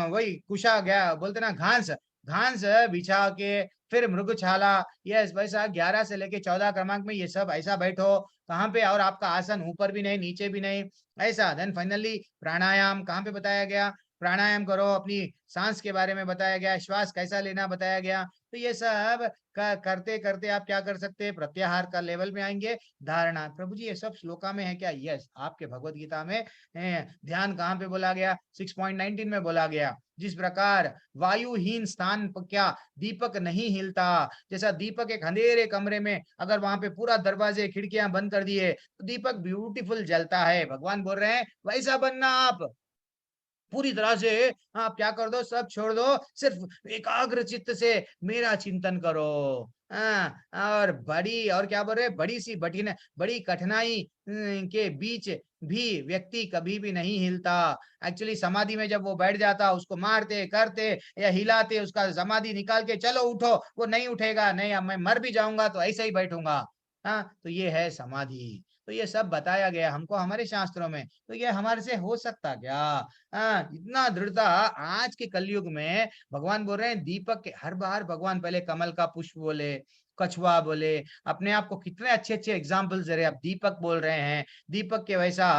वही कुशा गया बोलते ना, घास घास बिछा के, फिर मृगछाला, यस वैसा 11 से लेके 14 क्रमांक में ये सब ऐसा बैठो, कहाँ पे, और आपका आसन ऊपर भी नहीं नीचे भी नहीं, ऐसा। देन फाइनली प्राणायाम कहाँ पे बताया गया, प्राणायाम करो, अपनी सांस के बारे में बताया गया, श्वास कैसा लेना बताया गया। तो ये सब करते करते आप क्या कर सकते हैं, प्रत्याहार का लेवल में आएंगे। धारणा, प्रभु जी ये सब श्लोका में है क्या? यस, आपके भगवत गीता में ध्यान कहाँ पे बोला गया, 6.19 में बोला गया। जिस प्रकार वायुहीन स्थान पर क्या दीपक नहीं हिलता, जैसा दीपक एक अंधेरे कमरे में अगर वहां पे पूरा दरवाजे खिड़कियां बंद कर दिए तो दीपक ब्यूटीफुल जलता है। भगवान बोल रहे हैं वैसा बनना आप, पूरी तरह से आप क्या कर दो, सब छोड़ दो, सिर्फ एकाग्र चित्त से मेरा चिंतन करो। और और क्या बोल रहे, बड़ी कठिनाई के बीच भी व्यक्ति कभी भी नहीं हिलता। एक्चुअली समाधि में जब वो बैठ जाता, उसको मारते करते या हिलाते, उसका समाधि निकाल के चलो उठो, वो नहीं उठेगा, नहीं अब मैं मर भी जाऊंगा तो ऐसे ही बैठूंगा। तो ये है समाधि। तो ये सब बताया गया हमको हमारे शास्त्रों में। तो ये हमारे से हो सकता क्या? इतना दृढ़ता आज के कलयुग में। भगवान बोल रहे हैं दीपक के, हर बार भगवान पहले कमल का पुष्प बोले, कछुआ बोले, अपने आप को कितने अच्छे अच्छे एग्जाम्पल्स दे रहे हैं। अब दीपक बोल रहे हैं, दीपक के वैसा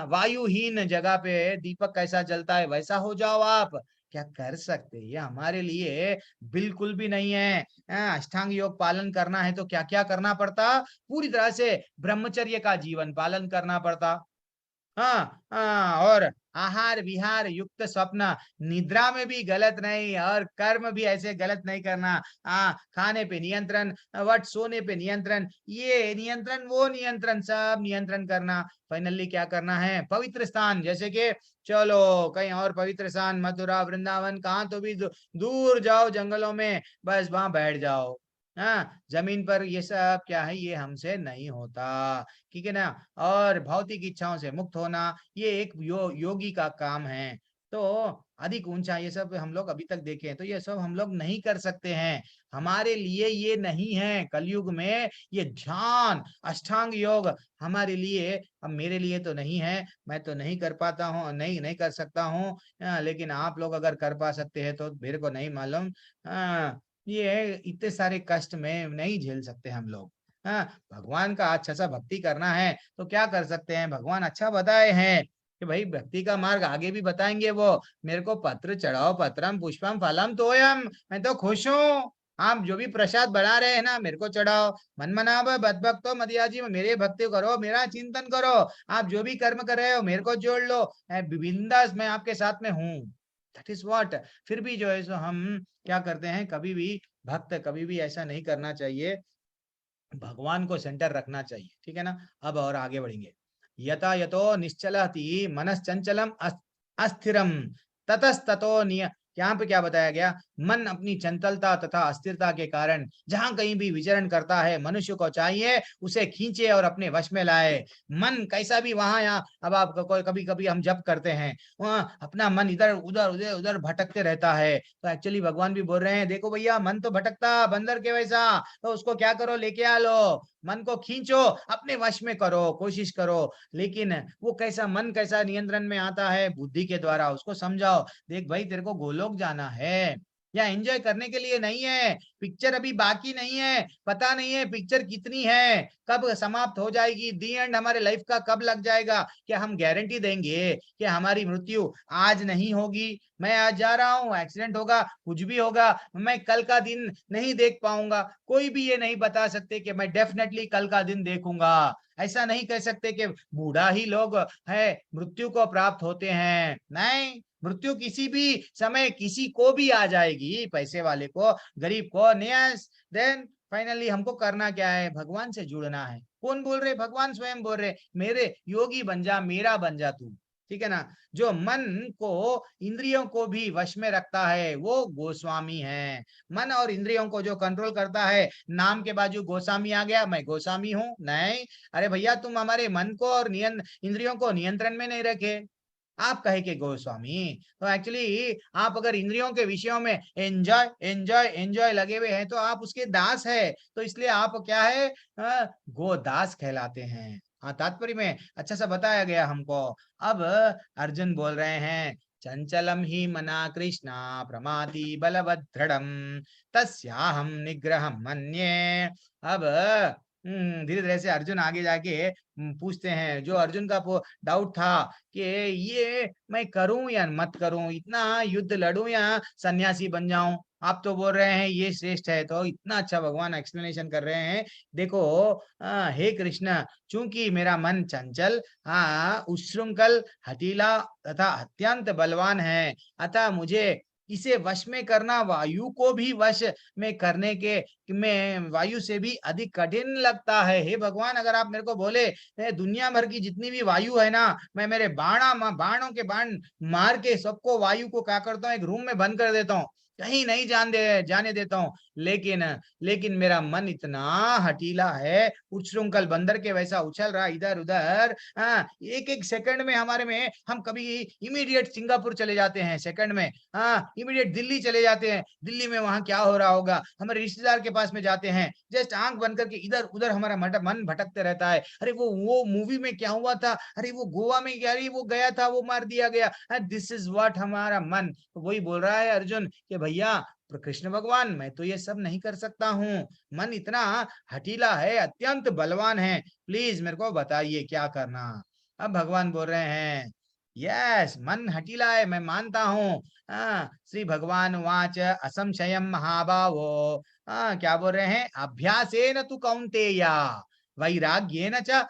वायुहीन जगह पे दीपक कैसा जलता है वैसा हो जाओ आप। क्या कर सकते, ये हमारे लिए बिल्कुल भी नहीं है। अष्टांग योग पालन करना है तो क्या क्या करना पड़ता, पूरी तरह से ब्रह्मचर्य का जीवन पालन करना पड़ता। और आहार विहार युक्त स्वप्न, निद्रा में भी गलत नहीं और कर्म भी ऐसे गलत नहीं करना। खाने पे नियंत्रण, सोने पे नियंत्रण, ये नियंत्रण वो नियंत्रण, सब नियंत्रण करना। फाइनली क्या करना है, पवित्र स्थान, जैसे कि चलो कहीं और पवित्र स्थान, मथुरा वृंदावन, कहाँ तो भी दूर जाओ जंगलों में, बस वहां बैठ जाओ। जमीन पर ये सब क्या है, ये हमसे नहीं होता, ठीक है ना। और भौतिक इच्छाओं से मुक्त होना ये एक योगी का काम है। तो अधिक ऊंचा, ये सब हम लोग अभी तक देखे हैं, तो ये सब हम लोग नहीं कर सकते हैं। हमारे लिए ये नहीं है कलयुग में, ये ध्यान अष्टांग योग हमारे लिए, अब मेरे लिए तो नहीं है, मैं तो नहीं कर पाता हूँ, नहीं नहीं कर सकता हूँ। लेकिन आप लोग अगर कर पा सकते हैं तो मेरे को नहीं मालूम। ये इतने सारे कष्ट में नहीं झेल सकते हम लोग। हाँ, भगवान का अच्छा सा भक्ति करना है तो क्या कर सकते हैं, भगवान अच्छा बताए हैं कि भाई भक्ति का मार्ग आगे भी बताएंगे वो। मेरे को पत्र चढ़ाओ, पत्रम पुष्पम फलम तोयम, मैं तो खुश हूँ। आप जो भी प्रसाद बना रहे हैं ना, मेरे को चढ़ाओ। मन मनाभ बद भक्तो मदियाजी, मेरे भक्ति करो, मेरा चिंतन करो। आप जो भी कर्म कर रहे हो मेरे को जोड़ लो, मैं बिंदास, मैं आपके साथ में हूँ। That is what. फिर भी जो है सो हम क्या करते हैं, कभी भी भक्त कभी भी ऐसा नहीं करना चाहिए, भगवान को सेंटर रखना चाहिए, ठीक है ना। अब और आगे बढ़ेंगे। यथा यतो निश्चलति मनश्चंचलम अस्थिरम ततस्ततो निय, यहाँ पे क्या बताया गया, मन अपनी चंचलता तथा अस्थिरता के कारण जहां कहीं भी विचरण करता है, मनुष्य को चाहिए उसे खींचे और अपने वश में लाए। मन कैसा भी वहां यहाँ, अब आप कभी कभी हम जप करते हैं, वहाँ अपना मन इधर उधर उधर उधर भटकते रहता है, तो एक्चुअली भगवान भी बोल रहे हैं, देखो भैया मन तो भटकता बंदर के वैसा, तो उसको क्या करो, लेके आ लो, मन को खींचो, अपने वश में करो, कोशिश करो। लेकिन वो कैसा मन कैसा नियंत्रण में आता है, बुद्धि के द्वारा उसको समझाओ, देख भाई तेरे को गोलोक जाना है, या एंजॉय करने के लिए नहीं है, पिक्चर अभी बाकी नहीं है, पता नहीं है पिक्चर कितनी है, कब समाप्त हो जाएगी, दी एंड हमारे लाइफ का कब लग जाएगा, क्या हम गारंटी देंगे कि हमारी मृत्यु आज नहीं होगी। मैं आज जा रहा हूँ, एक्सीडेंट होगा, कुछ भी होगा, मैं कल का दिन नहीं देख पाऊंगा, कोई भी ये नहीं बता सकते कि मैं डेफिनेटली कल का दिन देखूंगा। ऐसा नहीं कह सकते कि बूढ़ा ही लोग है मृत्यु को प्राप्त होते हैं, नहीं, मृत्यु किसी भी समय किसी को भी आ जाएगी, पैसे वाले को, गरीब को, नियस। देन फाइनली हमको करना क्या है, भगवान से जुड़ना है। कौन बोल रहे, भगवान स्वयं बोल रहे, मेरे योगी बन जा, मेरा बन जा तू, ठीक है ना। जो मन को इंद्रियों को भी वश में रखता है वो गोस्वामी है। मन और इंद्रियों को जो कंट्रोल करता है, नाम के बाजू गोस्वामी आ गया, मैं गोस्वामी हूं, नहीं। अरे भैया तुम हमारे मन को और इंद्रियों को नियंत्रण में नहीं रखे, आप कहे के गोस्वामी। तो एक्चुअली आप अगर इंद्रियों के विषयों में एंजॉय एंजॉय एंजॉय लगे हुए हैं तो आप उसके दास है, तो इसलिए आप क्या है, गोदास कहलाते हैं। हाँ, तात्पर्य में अच्छा सा बताया गया हमको। अब अर्जुन बोल रहे हैं, चंचलम ही मना कृष्णा प्रमादी बलवदृढ़म तस्याहम निग्रहम मन्ये। अब धीरे धीरे से अर्जुन आगे जाके पूछते हैं, जो अर्जुन का डाउट था कि ये मैं करूं या मत करूं, इतना युद्ध लड़ूं या सन्यासी बन जाऊं, आप तो बोल रहे हैं ये श्रेष्ठ है, तो इतना अच्छा भगवान एक्सप्लेनेशन कर रहे हैं। देखो हे कृष्ण, चूंकि मेरा मन चंचल, उच्छृंखल, हठीला तथा अत्यंत बलवान है, अतः मुझे इसे वश में करना वायु को भी वश में करने के में वायु से भी अधिक कठिन लगता है। हे भगवान, अगर आप मेरे को बोले दुनिया भर की जितनी भी वायु है ना, मैं मेरे बाणों के बाण मार के सबको वायु को क्या करता हूँ, एक रूम में बंद कर देता हूँ, कहीं नहीं जाने देता हूँ। लेकिन मेरा मन इतना हटीला है, उच्छृंखल बंदर के वैसा उछल रहा इधर उधर। एक एक सेकंड में हमारे में हम कभी इमीडिएट सिंगापुर चले जाते हैं, सेकंड में इमीडिएट दिल्ली चले जाते हैं, दिल्ली में वहां क्या हो रहा होगा, हमारे रिश्तेदार के पास में जाते हैं, जस्ट आंख बंद करके इधर उधर हमारा मन भटकते रहता है। अरे वो मूवी में क्या हुआ था, अरे वो गोवा में क्या, वो गया था, वो मार दिया गया। दिस इज व्हाट हमारा मन। तो वही बोल रहा है अर्जुन कि भैया कृष्ण भगवान, मैं तो ये सब नहीं कर सकता हूँ, मन इतना हठीला है, अत्यंत बलवान है, प्लीज मेरे को बताइए क्या करना। अब भगवान बोल रहे हैं, यस मन हठीला है, मैं मानता हूँ। श्री भगवान वाच असंशयम महाभावो, क्या बोल रहे हैं, अभ्यासेन तु कौन्तेया वैराग्येन च।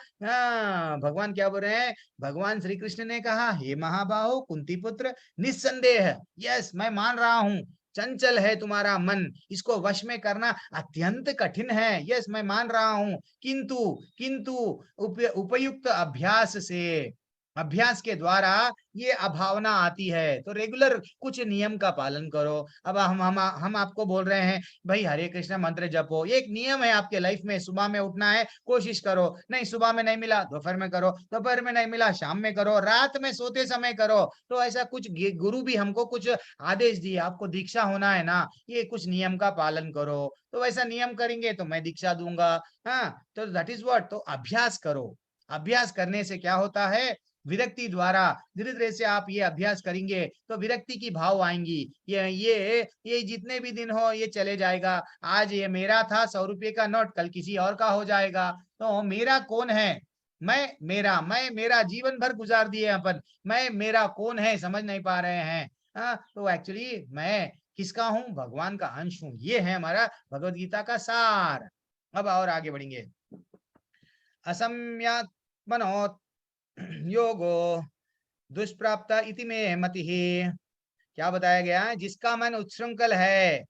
भगवान क्या बोल रहे हैं, भगवान श्री कृष्ण ने कहा, हे महाबाहो कुंती पुत्र, निस्संदेह, यस मैं मान रहा हूँ, चंचल है तुम्हारा मन, इसको वश में करना अत्यंत कठिन है, यस मैं मान रहा हूं, किंतु उपयुक्त अभ्यास से अभ्यास के द्वारा ये अभावना आती है। तो रेगुलर कुछ नियम का पालन करो। अब हम आपको बोल रहे हैं भाई हरे कृष्ण मंत्र जपो, ये एक नियम है आपके लाइफ में। सुबह में उठना है, कोशिश करो। नहीं सुबह में नहीं मिला दोपहर में करो, दोपहर में नहीं मिला शाम में करो, रात में सोते समय करो। तो ऐसा कुछ गुरु भी हमको कुछ आदेश दिए, आपको दीक्षा होना है ना, ये कुछ नियम का पालन करो। तो वैसा नियम करेंगे तो मैं दीक्षा दूंगा। हाँ, तो दैट इज व्हाट। तो अभ्यास करो। अभ्यास करने से क्या होता है, विरक्ति द्वारा धीरे धीरे से आप ये अभ्यास करेंगे तो विरक्ति की भाव आएंगी। ये जितने भी दिन हो ये चले जाएगा। आज ये मेरा था 100 रुपये का नोट, कल किसी और का हो जाएगा। तो मेरा कौन है, मैं मेरा जीवन भर गुजार दिए अपन, मैं मेरा कौन है समझ नहीं पा रहे हैं। तो एक्चुअली मैं किसका हूँ, भगवान का अंश हूँ। ये है हमारा भगवत गीता का सार। अब और आगे बढ़ेंगे। असम्यात्मनो योगो दुष्प्राप्त इति में मति। क्या बताया गया है, जिसका मन उच्छृंखल है,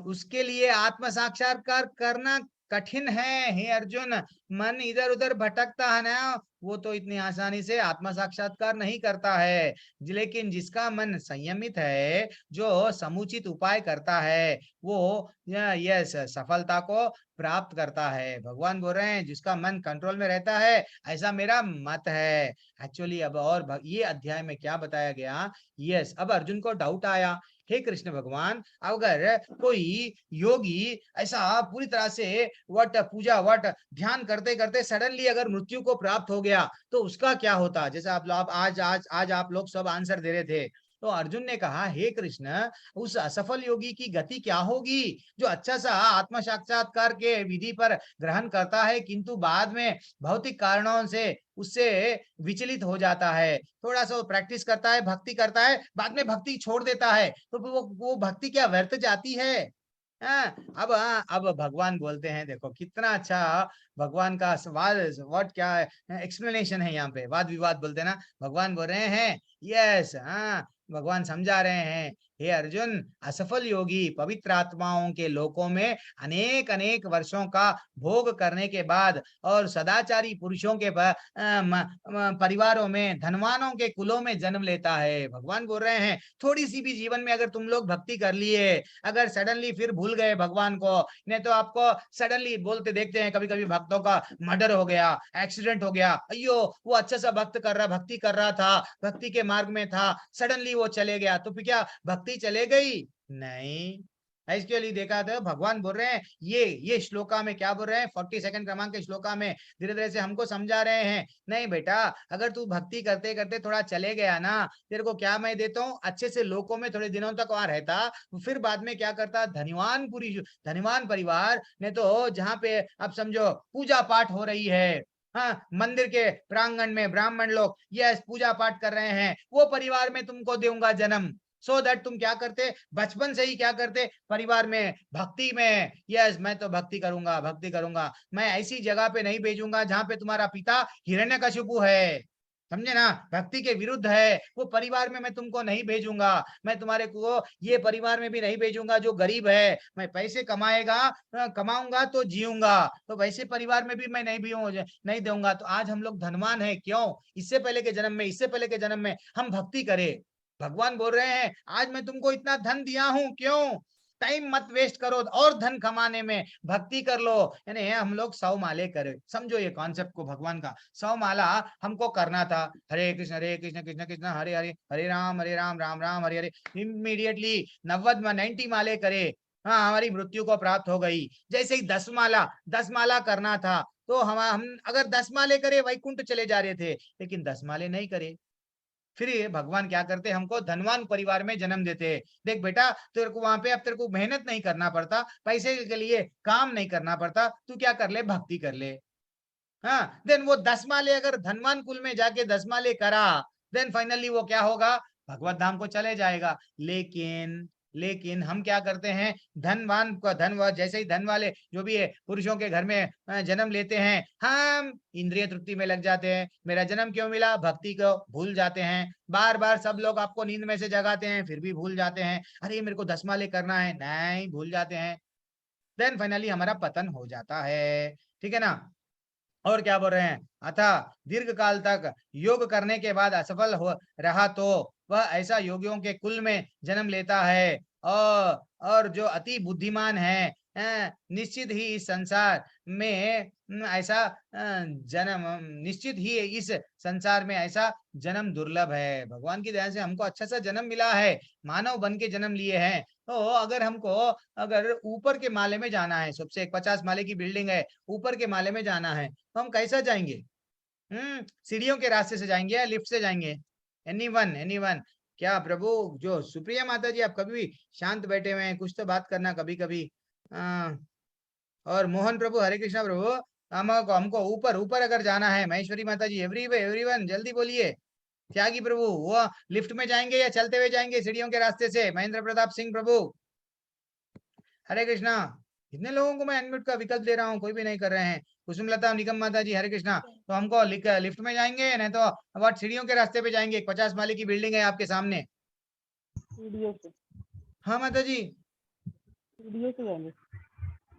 उसके लिए आत्म साक्षात्कार करना कठिन है। हे अर्जुन, मन इधर उधर भटकता है ना, वो तो इतनी आसानी से आत्म साक्षात्कार नहीं करता है। लेकिन जिसका मन संयमित है, जो समुचित उपाय करता है, वो यस सफलता को प्राप्त करता है। भगवान बोल रहे हैं जिसका मन कंट्रोल में रहता है, ऐसा मेरा मत है। एक्चुअली अब और ये अध्याय में क्या बताया गया, यस अब अर्जुन को डाउट आया, हे कृष्ण भगवान, अगर कोई योगी ऐसा पूरी तरह से वट पूजा वट ध्यान करते करते सडनली अगर मृत्यु को प्राप्त हो गया तो उसका क्या होता। जैसे आप लोग आज आप लोग सब आंसर दे रहे थे। तो अर्जुन ने कहा, हे कृष्ण, उस असफल योगी की गति क्या होगी जो अच्छा सा आत्म साक्षात्कार के विधि पर ग्रहण करता है किंतु बाद में भौतिक कारणों से उससे विचलित हो जाता है। थोड़ा सा प्रैक्टिस करता है, भक्ति करता है, बाद में भक्ति छोड़ देता है, तो वो भक्ति क्या व्यर्थ जाती है। अब भगवान बोलते हैं, देखो कितना अच्छा भगवान का सवाल व्हाट क्या एक्सप्लेनेशन है यहाँ पे, वाद विवाद बोलते हैं ना। भगवान बोल रहे हैं यस, भगवान समझा रहे हैं, हे अर्जुन, असफल योगी पवित्र आत्माओं के लोकों में अनेक अनेक वर्षों का भोग करने के बाद और सदाचारी पुरुषों के परिवारों में, धनवानों के कुलों में जन्म लेता है। भगवान बोल रहे हैं थोड़ी सी भी जीवन में अगर तुम लोग भक्ति कर लिए, अगर सडनली फिर भूल गए भगवान को, नहीं तो आपको सडनली बोलते देखते हैं कभी कभी भक्तों का मर्डर हो गया, एक्सीडेंट हो गया, अयो वो अच्छा सा भक्ति कर रहा था, भक्ति के मार्ग में था, सडनली वो चले गया, तो फिर क्या भक्ति चले गई? नहीं। इसके लिए देखा तो भगवान बोल रहे हैं, ये श्लोका में क्या बोल रहे हैं, 42 क्रमांक के श्लोका में धीरे धीरे से हमको समझा रहे हैं, नहीं बेटा, अगर तू भक्ति करते करते थोड़ा चले गया ना, तेरे को क्या मैं देता हूँ, अच्छे से लोकों में थोड़े दिनों तक वहां रहता, फिर बाद में क्या करता, धनवान परिवार ने तो जहाँ पे अब समझो पूजा पाठ हो रही है, मंदिर के प्रांगण में ब्राह्मण लोग यस पूजा पाठ कर रहे हैं, वो परिवार में तुमको दूंगा जन्म। सो दैट तुम क्या करते, बचपन से ही क्या करते, परिवार में भक्ति में, यस मैं तो भक्ति करूंगा, मैं ऐसी जगह पे नहीं भेजूंगा जहां पे तुम्हारा पिता हिरण्यकशिपु है, समझे ना, भक्ति के विरुद्ध है, वो परिवार में मैं तुमको नहीं भेजूंगा, मैं तुम्हारे को ये परिवार में भी नहीं भेजूंगा जो गरीब है, मैं पैसे कमाऊंगा तो जीऊंगा, तो वैसे परिवार में भी मैं नहीं दूंगा। तो आज हम लोग धनवान है क्यों, इससे पहले के जन्म में हम भक्ति करें। भगवान बोल रहे हैं आज मैं तुमको इतना धन दिया हूं, क्यों टाइम मत वेस्ट करो और धन कमाने में, भक्ति कर लो। यानी हम लोग 100 माले करें, समझो ये कॉन्सेप्ट को भगवान का। 100 माला हमको करना था, हरे कृष्ण कृष्ण कृष्ण हरे हरे, हरे राम राम राम हरे हरे। इमीडिएटली 90 माले करे, हमारी मृत्यु को प्राप्त हो गई। जैसे ही 10 माला करना था, तो हम अगर 10 माले करे वैकुंठ चले जा रहे थे, लेकिन 10 माले नहीं करे, फिर भगवान क्या करते, हमको धनवान परिवार में जन्म देते। देख बेटा, तेरे को वहां पे अब तेरे को मेहनत नहीं करना पड़ता, पैसे के लिए काम नहीं करना पड़ता, तू क्या कर ले, भक्ति कर ले। देन वो 10 माले अगर धनवान कुल में जाके 10 माले करा, देन फाइनली वो क्या होगा, भगवत धाम को चले जाएगा। लेकिन हम क्या करते हैं, धनवान को जैसे ही धन वाले जो भी है पुरुषों के घर में जन्म लेते हैं, हम इंद्रिय तृप्ति में लग जाते हैं, मेरा जन्म क्यों मिला, भक्ति को भूल जाते हैं। बार बार सब लोग आपको नींद में से जगाते हैं, फिर भी भूल जाते हैं, अरे मेरे को 10 माले करना है, नहीं भूल जाते हैं। देन फाइनली हमारा पतन हो जाता है, ठीक है ना। और क्या बोल रहे हैं, अतः दीर्घ काल तक योग करने के बाद असफल हो रहा तो वह ऐसा योगियों के कुल में जन्म लेता है, और जो अति बुद्धिमान है निश्चित ही इस संसार में ऐसा जन्म निश्चित ही इस संसार में ऐसा जन्म दुर्लभ है। भगवान की दया से हमको अच्छा सा जन्म मिला है, मानव बन के जन्म लिए हैं। तो अगर हमको अगर ऊपर के माले में जाना है, सबसे 50 माले की बिल्डिंग है, ऊपर के माले में जाना है, तो हम कैसा जाएंगे? सीढ़ियों के रास्ते से जाएंगे या लिफ्ट से जाएंगे? एनीवन? क्या प्रभु, जो सुप्रिया माता जी, आप कभी भी शांत बैठे हुए हैं, कुछ तो बात करना कभी कभी। और मोहन प्रभु, हरे कृष्णा प्रभु, हमको हमको ऊपर ऊपर अगर जाना है, महेश्वरी माता जी, एवरीवन जल्दी बोलिए। त्यागी प्रभु, वो लिफ्ट में जाएंगे या चलते हुए जाएंगे सीढ़ियों के रास्ते से? महेंद्र प्रताप सिंह प्रभु, हरे कृष्णा। इतने लोगों को मैं अनम्यूट का विकल्प दे रहा हूँ, कोई भी नहीं कर रहे हैं। कुसुमलता निगम माता जी, हरे कृष्णा। तो हमको लिफ्ट में जाएंगे, नहीं तो व्हाट, सीढ़ियों के रास्ते पे जाएंगे? 50 माले की बिल्डिंग है आपके सामने। सीढ़ियों से हाँ माता जी, जाएंगे।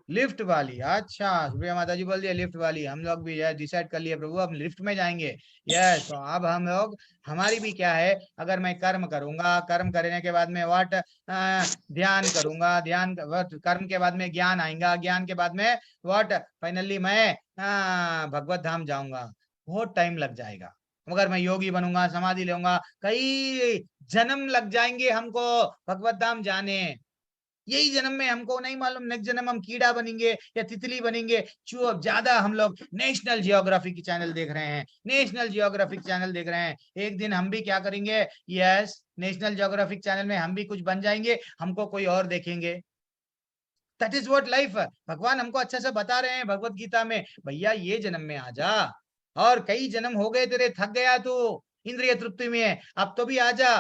लिफ्ट वाली। अच्छा, सुप्रिया माता जी बोल दिया लिफ्ट वाली। हम लोग भी डिसाइड कर लिए प्रभु, अब लिफ्ट में जाएंगे। यस, तो अब हम लोग, हमारी भी क्या है, अगर मैं कर्म करूंगा, कर्म करने के बाद में व्हाट, ध्यान करूंगा, कर्म के बाद में ज्ञान आएगा, ज्ञान के बाद में व्हाट, फाइनली मैं भगवत धाम जाऊंगा। बहुत टाइम लग जाएगा। मगर मैं योगी बनूंगा, समाधि लूंगा, कई जन्म लग जाएंगे हमको भगवत धाम जाने। यही जन्म में हमको नहीं मालूम, नेक्स्ट जन्म हम कीड़ा बनेंगे या तितली बनेंगे। अब ज्यादा हम लोग नेशनल जियोग्राफिक चैनल देख रहे हैं, नेशनल जियोग्राफिक चैनल देख रहे हैं। एक दिन हम भी क्या करेंगे, यस, नेशनल जियोग्राफिक चैनल में हम भी कुछ बन जाएंगे, हमको कोई और देखेंगे। That is what life. भगवान हमको अच्छा सा बता रहे हैं भगवत गीता में, भैया ये जन्म में आ जा, और कई जन्म हो गए तेरे, थक गया तू, इंद्रिय तृप्ति में है, अब तो भी आजा।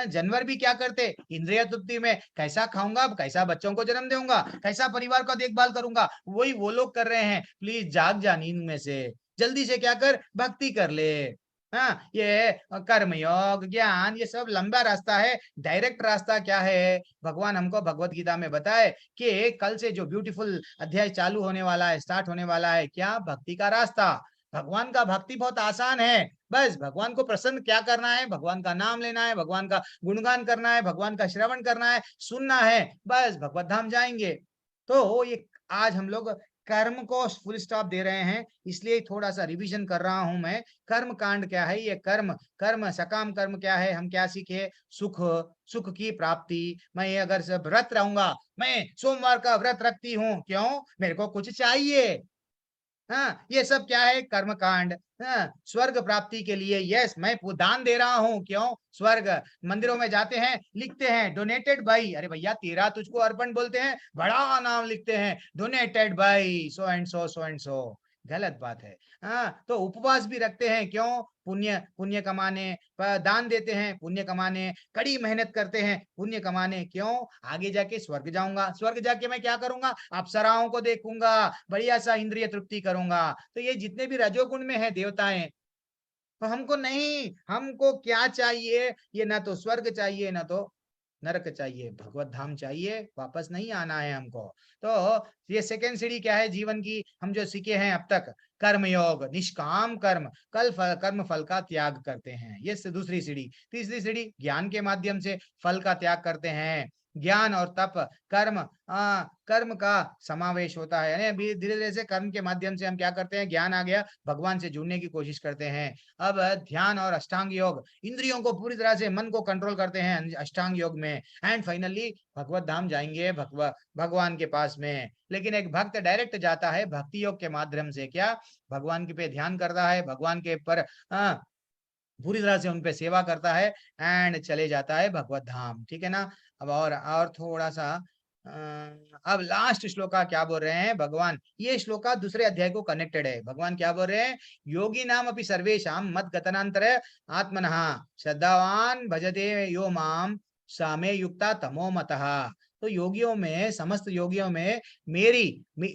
जानवर भी क्या करते, इंद्रिय तृप्ति में कैसा खाऊंगा, कैसा बच्चों को जन्म दूंगा, कैसा परिवार का देखभाल करूंगा, वही वो लोग कर रहे हैं। प्लीज जाग जा नींद में से, जल्दी से क्या कर, भक्ति कर ले। हाँ, ये कर्मयोग, ज्ञान, ये सब लंबा रास्ता है। डायरेक्ट रास्ता क्या है, भगवान हमको भगवत गीता में बताए कि कल से जो ब्यूटीफुल अध्याय चालू होने वाला है, स्टार्ट होने वाला है, क्या, भक्ति का रास्ता। भगवान का भक्ति बहुत आसान है। बस भगवान को प्रसन्न क्या करना है, भगवान का नाम लेना है, भगवान का गुणगान करना है, भगवान का श्रवण करना है, सुनना है, बस भगवत धाम जाएंगे। तो ये आज हम लोग कर्म को फुल स्टॉप दे रहे हैं, इसलिए थोड़ा सा रिवीजन कर रहा हूं मैं। कर्म कांड क्या है, ये कर्म सकाम कर्म क्या है, हम क्या सीखे, सुख की प्राप्ति। मैं अगर सब व्रत रहूंगा, मैं सोमवार का व्रत रखती हूँ, क्यों, मेरे को कुछ चाहिए। हाँ, ये सब क्या है, कर्म कांड। हाँ, स्वर्ग प्राप्ति के लिए, यस, मैं दान दे रहा हूँ, क्यों, स्वर्ग। मंदिरों में जाते हैं, लिखते हैं डोनेटेड बाई, अरे भैया तेरा तुझको अर्पण बोलते हैं, बड़ा नाम लिखते हैं, donated by so and so, so and so. गलत बात है। हाँ, तो उपवास भी रखते हैं, क्यों, पुण्य कमाने, दान देते हैं पुण्य कमाने, कड़ी मेहनत करते हैं पुण्य कमाने, क्यों, आगे जाके स्वर्ग जाऊंगा, स्वर्ग जाके मैं क्या करूंगा, अप्सराओं को देखूंगा, बढ़िया सा इंद्रिय तृप्ति करूंगा। तो ये जितने भी रजोगुण में है देवताएं, तो हमको नहीं, हमको क्या चाहिए, ये ना तो स्वर्ग चाहिए, ना तो नरक चाहिए, भगवत धाम चाहिए, वापस नहीं आना है हमको। तो ये सेकेंड सीढ़ी क्या है जीवन की, हम जो सीखे हैं अब तक, कर्मयोग, निष्काम कर्म, कर्म फल का त्याग करते हैं, ये दूसरी सीढ़ी। तीसरी सीढ़ी, ज्ञान के माध्यम से फल का त्याग करते हैं। ज्ञान और तप, कर्म का समावेश होता है, यानी धीरे धीरे से कर्म के माध्यम से हम क्या करते हैं, ज्ञान आ गया, भगवान से जुड़ने की कोशिश करते हैं। अब ध्यान और अष्टांग योग, इंद्रियों को पूरी तरह से, मन को कंट्रोल करते हैं अष्टांग योग में। एंड फाइनली भगवत धाम जाएंगे, भगवान के पास में। लेकिन एक भक्त डायरेक्ट जाता है भक्ति योग के माध्यम से, क्या, भगवान के पे ध्यान करता है, भगवान के पर पूरी तरह से उन पे सेवा करता है, एंड चले जाता है भगवत धाम। ठीक है ना। अब और थोड़ा सा अब लास्ट श्लोका क्या बोल रहे हैं भगवान, ये श्लोका दूसरे अध्याय को कनेक्टेड है। भगवान क्या बोल रहे हैं, योगी नाम अपि सर्वेशाम मत गतनांतर आत्मनः श्रद्धावान भजते यो माम सामे युक्ता तमो मतः। तो योगियों में, समस्त योगियों में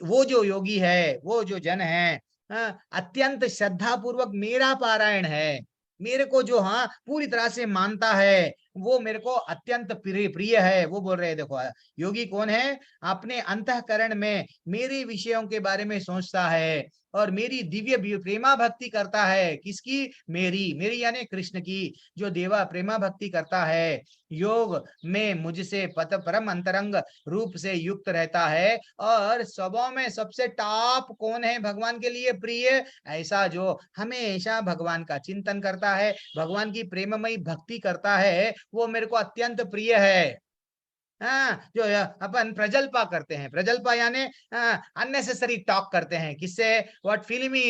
वो जो योगी है, वो जो जन है, अत्यंत श्रद्धा पूर्वक मेरा पारायण है, मेरे को जो पूरी तरह से मानता है, वो मेरे को अत्यंत प्रिय है। वो बोल रहे हैं, देखो योगी कौन है, अपने अंतःकरण में मेरे विषयों के बारे में सोचता है, और मेरी दिव्य प्रेमा भक्ति करता है। किसकी? मेरी, मेरी यानी कृष्ण की। जो देवा प्रेमा भक्ति करता है, योग में मुझसे पत परम अंतरंग रूप से युक्त रहता है। और स्वभाव में सबसे टॉप कौन है भगवान के लिए प्रिय? ऐसा जो हमेशा भगवान का चिंतन करता है, भगवान की प्रेममयी भक्ति करता है, वो मेरे को अत्यंत प्रिय है। हाँ, जो अपन प्रजल्पा करते हैं, प्रजल्पा यानी अननेसेसरी टॉक करते हैं। किससे? व्हाट फिल्मी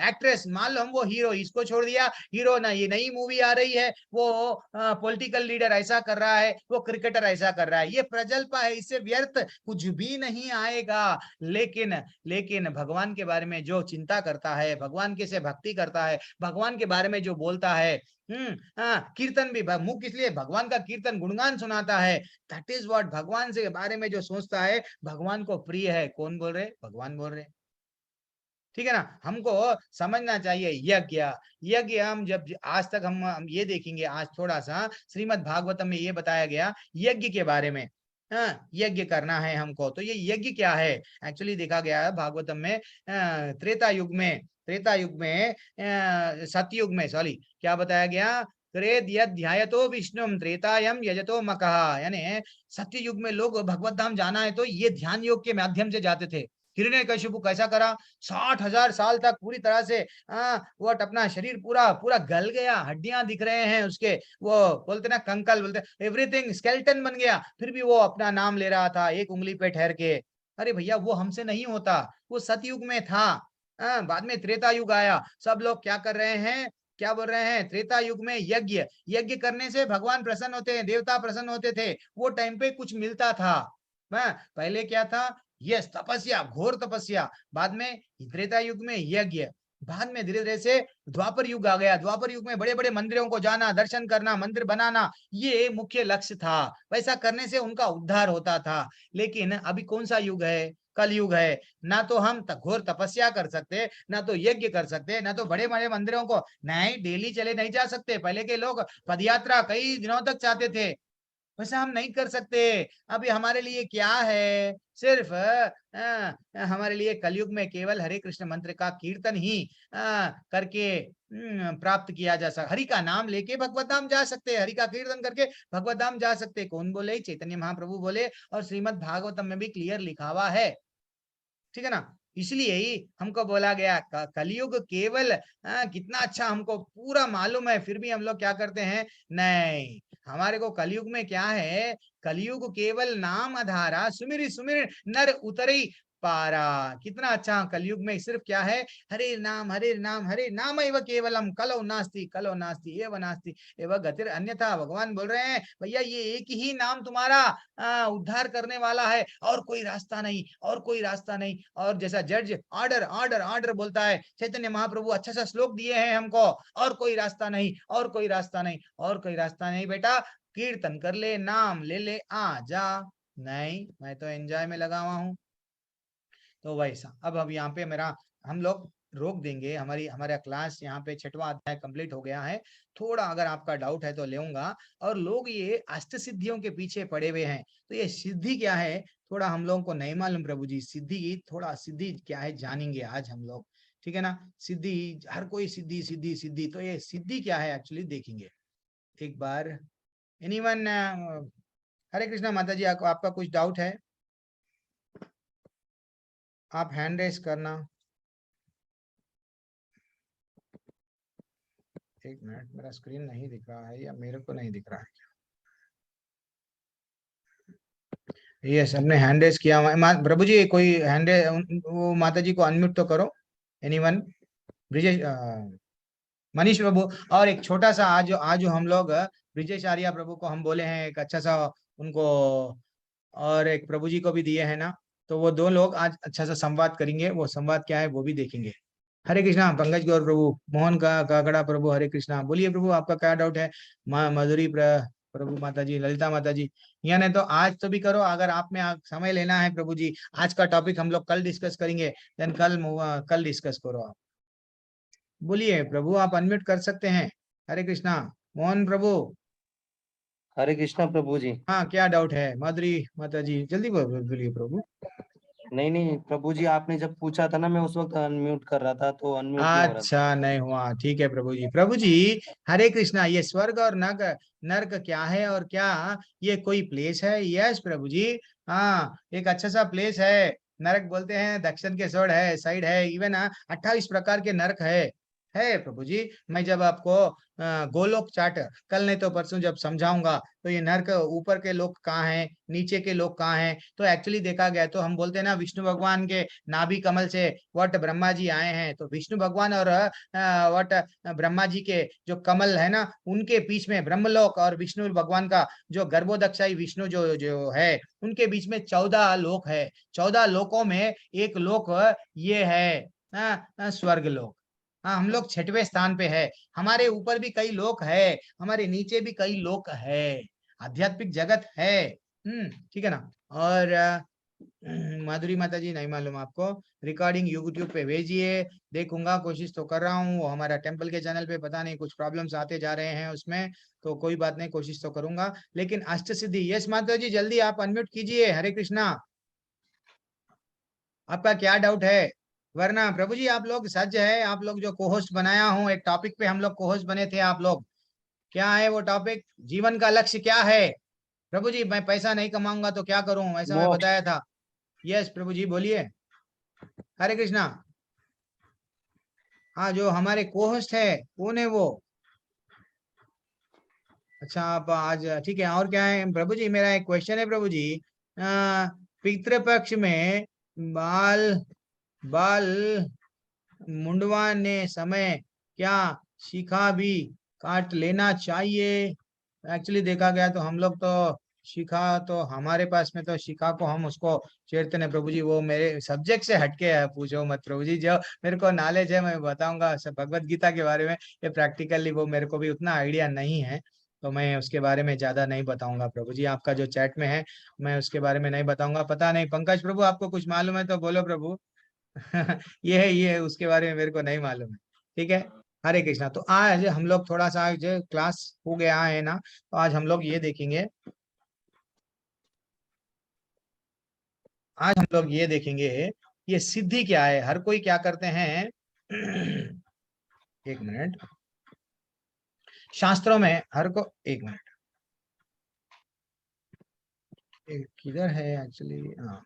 एक्ट्रेस, मान लो हम वो हीरो, इसको छोड़ दिया, हीरो ना, ये नई मूवी आ रही है, वो पॉलिटिकल लीडर ऐसा कर रहा है, वो क्रिकेटर ऐसा कर रहा है, ये प्रजल्पा है, इससे व्यर्थ कुछ भी नहीं आएगा। लेकिन भगवान के बारे में जो चिंता करता है, भगवान के से भक्ति करता है, भगवान के बारे में जो बोलता है, कीर्तन भी मुख इसलिए भगवान का कीर्तन गुणगान सुनाता है, दैट इज व्हाट, भगवान से बारे में जो सोचता है भगवान को प्रिय है। कौन बोल रहे? भगवान बोल रहे। ठीक है ना? हमको समझना चाहिए यज्ञ। यज्ञ हम जब आज तक हम ये देखेंगे, आज थोड़ा सा श्रीमद् भागवतम में ये बताया गया यज्ञ के बारे में। यज्ञ करना है हमको, तो ये यज्ञ क्या है? एक्चुअली देखा गया है भागवतम में, त्रेता युग में सतयुग में, सॉरी, क्या बताया गया? त्रेत ध्यायतो विष्णुम त्रेतायम यजतो मकः, यानी सत्य युग में लोग भगवत धाम जाना है तो ये ध्यान योग के माध्यम से जाते थे। हिरण्यकशिपु कैसा करा? 60,000 साल तक पूरी तरह से वो अपना शरीर पूरा पूरा गल गया, हड्डियां दिख रहे हैं उसके, वो बोलते ना कंकल बोलते, एवरीथिंग स्केलेटन बन गया, फिर भी वो अपना नाम ले रहा था एक उंगली पे ठहर के। अरे भैया, वो हमसे नहीं होता, वो सतयुग में था। बाद में त्रेता युग आया, सब लोग क्या कर रहे हैं, क्या बोल रहे हैं? त्रेता युग में यज्ञ करने से भगवान प्रसन्न होते हैं, देवता प्रसन्न होते थे, वो टाइम पे कुछ मिलता था। पहले क्या था? यस, तपस्या, घोर तपस्या। बाद में त्रेता युग में यज्ञ, बाद में धीरे धीरे से द्वापर युग आ गया। द्वापर युग में बड़े बड़े मंदिरों को जाना, दर्शन करना, मंदिर बनाना, ये मुख्य लक्ष्य था। वैसा करने से उनका उद्धार होता था। लेकिन अभी कौन सा युग है? कल युग है। ना तो हम घोर तपस्या कर सकते, ना तो यज्ञ कर सकते, ना तो बड़े बड़े मंदिरों को नहीं डेली चले नहीं जा सकते। पहले के लोग पदयात्रा कई दिनों तक चाहते थे, वैसा हम नहीं कर सकते। अभी हमारे लिए क्या है? सिर्फ हमारे लिए कलयुग में केवल हरे कृष्ण मंत्र का कीर्तन ही करके प्राप्त किया जा सकता। हरि का नाम लेके भगवत धाम जा सकते हैं, हरि का कीर्तन करके भगवत धाम जा सकते। कौन बोले? चैतन्य महाप्रभु बोले, और श्रीमद् भागवतम में भी क्लियर लिखा हुआ है। ठीक है ना? इसलिए ही हमको बोला गया कलयुग केवल कितना अच्छा हमको पूरा मालूम है, फिर भी हम लोग क्या करते हैं? नहीं, हमारे को कलयुग में क्या है? कलयुग केवल नाम आधारा, सुमिर सुमिर नर उतरी पारा। कितना अच्छा कलयुग में सिर्फ क्या है? हरे नाम हरे नाम हरे नाम एव केवलम कलो नास्ति एव नास्ति एव गतिर अन्यथा। भगवान बोल रहे हैं भैया, ये एक ही नाम तुम्हारा उद्धार करने वाला है, और कोई रास्ता नहीं, और कोई रास्ता नहीं। और जैसा जज ऑर्डर ऑर्डर ऑर्डर बोलता है, चैतन्य महाप्रभु अच्छा सा श्लोक दिए हैं हमको, और कोई रास्ता नहीं, और कोई रास्ता नहीं, और कोई रास्ता नहीं। बेटा कीर्तन कर ले, नाम ले ले, आ जा। नहीं, मैं तो एंजॉय में लगा हुआ हूँ। तो वैसा अब यहाँ पे मेरा हम लोग रोक देंगे, हमारा क्लास यहाँ पे 6वां अध्याय कंप्लीट हो गया है। थोड़ा अगर आपका डाउट है तो लेऊंगा। और लोग ये अष्ट सिद्धियों के पीछे पड़े हुए हैं, तो ये सिद्धि क्या है थोड़ा हम लोगों को नहीं मालूम। प्रभु जी सिद्धि, थोड़ा सिद्धि क्या है जानेंगे आज हम लोग। ठीक है ना? सिद्धि, हर कोई सिद्धि सिद्धि सिद्धि, तो ये सिद्धि क्या है एक्चुअली देखेंगे एक बार। एनीवन? हरे कृष्णा माता जी, आपका कुछ डाउट है? आप हैंड रेस करना। एक मिनट, मेरा स्क्रीन नहीं दिख रहा है या मेरे को नहीं दिख रहा है? यस, हमने हैंड रेस किया हुआ। प्रभु जी कोई हैंड, वो माता जी को अनम्यूट तो करो। एनीवन? ब्रिजेश, मनीष प्रभु। और एक छोटा सा आज हम लोग ब्रिजेश आर्या प्रभु को हम बोले हैं एक अच्छा सा उनको, और एक प्रभु जी को भी दिए हैं ना, तो वो 2 लोग आज अच्छा सा संवाद करेंगे। वो संवाद क्या है वो भी देखेंगे। हरे कृष्णा पंकज गौर प्रभु, मोहन का काकड़ा प्रभु, हरे कृष्णा। बोलिए प्रभु, आपका क्या डाउट है? माँ मधुरी प्रभु माता जी, ललिता माता जी, या नहीं तो आज तो भी करो अगर आप में समय लेना है। प्रभु जी आज का टॉपिक हम लोग कल डिस्कस करेंगे, देन कल डिस्कस करो आप। बोलिए प्रभु, आप अनम्यूट कर सकते हैं। हरे कृष्णा मोहन प्रभु। हरे कृष्णा प्रभु जी। हाँ, क्या डाउट है? माधुरी माता जी जल्दी बोलिए प्रभु। नहीं नहीं प्रभु जी, आपने जब पूछा था ना, मैं उस वक्त अनम्यूट कर रहा था, तो अनम्यूट नहीं हो रहा था। अच्छा, नहीं हुआ, ठीक है प्रभु जी। प्रभु जी, हरे कृष्णा। ये स्वर्ग और नर्क, नर्क क्या है और क्या ये कोई प्लेस है? यस प्रभु जी, हाँ, एक अच्छा सा प्लेस है। नरक बोलते हैं, दक्षिण के साइड है। इवन 28 प्रकार के नरक है प्रभु जी। मैं जब आपको गोलोक चाट कल नहीं तो परसों जब समझाऊंगा, तो ये नरक ऊपर के लोग कहाँ हैं, नीचे के लोग कहाँ हैं, तो एक्चुअली देखा गया तो हम बोलते हैं ना, विष्णु भगवान के नाभि कमल से वट ब्रह्मा जी आए हैं, तो विष्णु भगवान और वट ब्रह्मा जी के जो कमल है ना, उनके बीच में ब्रह्मलोक और विष्णु भगवान का जो गर्भोदक्षाई विष्णु जो जो है, उनके बीच में 14 लोक है। 14 लोकों में एक लोक ये है, स्वर्ग लोक। हाँ, हम लोग 6वें स्थान पे है। हमारे ऊपर भी कई लोक है, हमारे नीचे भी कई लोक है, आध्यात्मिक जगत है। ठीक है ना। और माधुरी माता जी, नहीं मालूम आपको, रिकॉर्डिंग यूट्यूब पे भेजिए, देखूंगा, कोशिश तो कर रहा हूँ। वो हमारा टेम्पल के चैनल पे पता नहीं कुछ प्रॉब्लम्स आते जा रहे हैं उसमें, तो कोई बात नहीं, कोशिश तो करूंगा। लेकिन अष्ट सिद्धि, यस माता जी, जल्दी आप अनम्यूट कीजिए। हरे कृष्णा, आपका क्या डाउट है? वरना प्रभु जी, आप लोग सच है, आप लोग जो कोहोस्ट बनाया हूँ, एक टॉपिक पे हम लोग कोहोस्ट बने थे आप लोग। क्या है वो टॉपिक? जीवन का लक्ष्य क्या है? प्रभु जी, मैं पैसा नहीं कमाऊंगा तो क्या करूं, ऐसा मैं मोक्ष। बताया था। यस प्रभु जी, बोलिए। हरे कृष्णा। हाँ, जो हमारे कोहोस्ट है, कौन है वो? अच्छा, आप आज ठीक है। और क्या है प्रभु जी? मेरा एक क्वेश्चन है प्रभु जी। पितृपक्ष में बाल बाल मुंडवाने समय क्या शिखा भी काट लेना चाहिए? एक्चुअली देखा गया तो हम लोग तो शिखा, तो हमारे पास में तो शिखा को हम उसको चेरते हैं प्रभु जी। वो मेरे सब्जेक्ट से हटके है, पूछो मत प्रभु जी। जो मेरे को नॉलेज है मैं बताऊंगा सब भगवत गीता के बारे में, ये प्रैक्टिकली वो मेरे को भी उतना आइडिया नहीं है, तो मैं उसके बारे में ज्यादा नहीं बताऊंगा प्रभु जी। आपका जो चैट में है, मैं उसके बारे में नहीं बताऊंगा। पता नहीं पंकज प्रभु, आपको कुछ मालूम है तो बोलो प्रभु। ये उसके बारे में मेरे को नहीं मालूम है। ठीक है। हरे कृष्णा। तो आज हम लोग थोड़ा सा जो क्लास हो गया है ना, तो आज हम लोग ये देखेंगे, आज हम लोग ये देखेंगे ये सिद्धि क्या है, हर कोई क्या करते हैं। एक मिनट, शास्त्रों में हर को, एक मिनट, किधर है एक्चुअली, हाँ,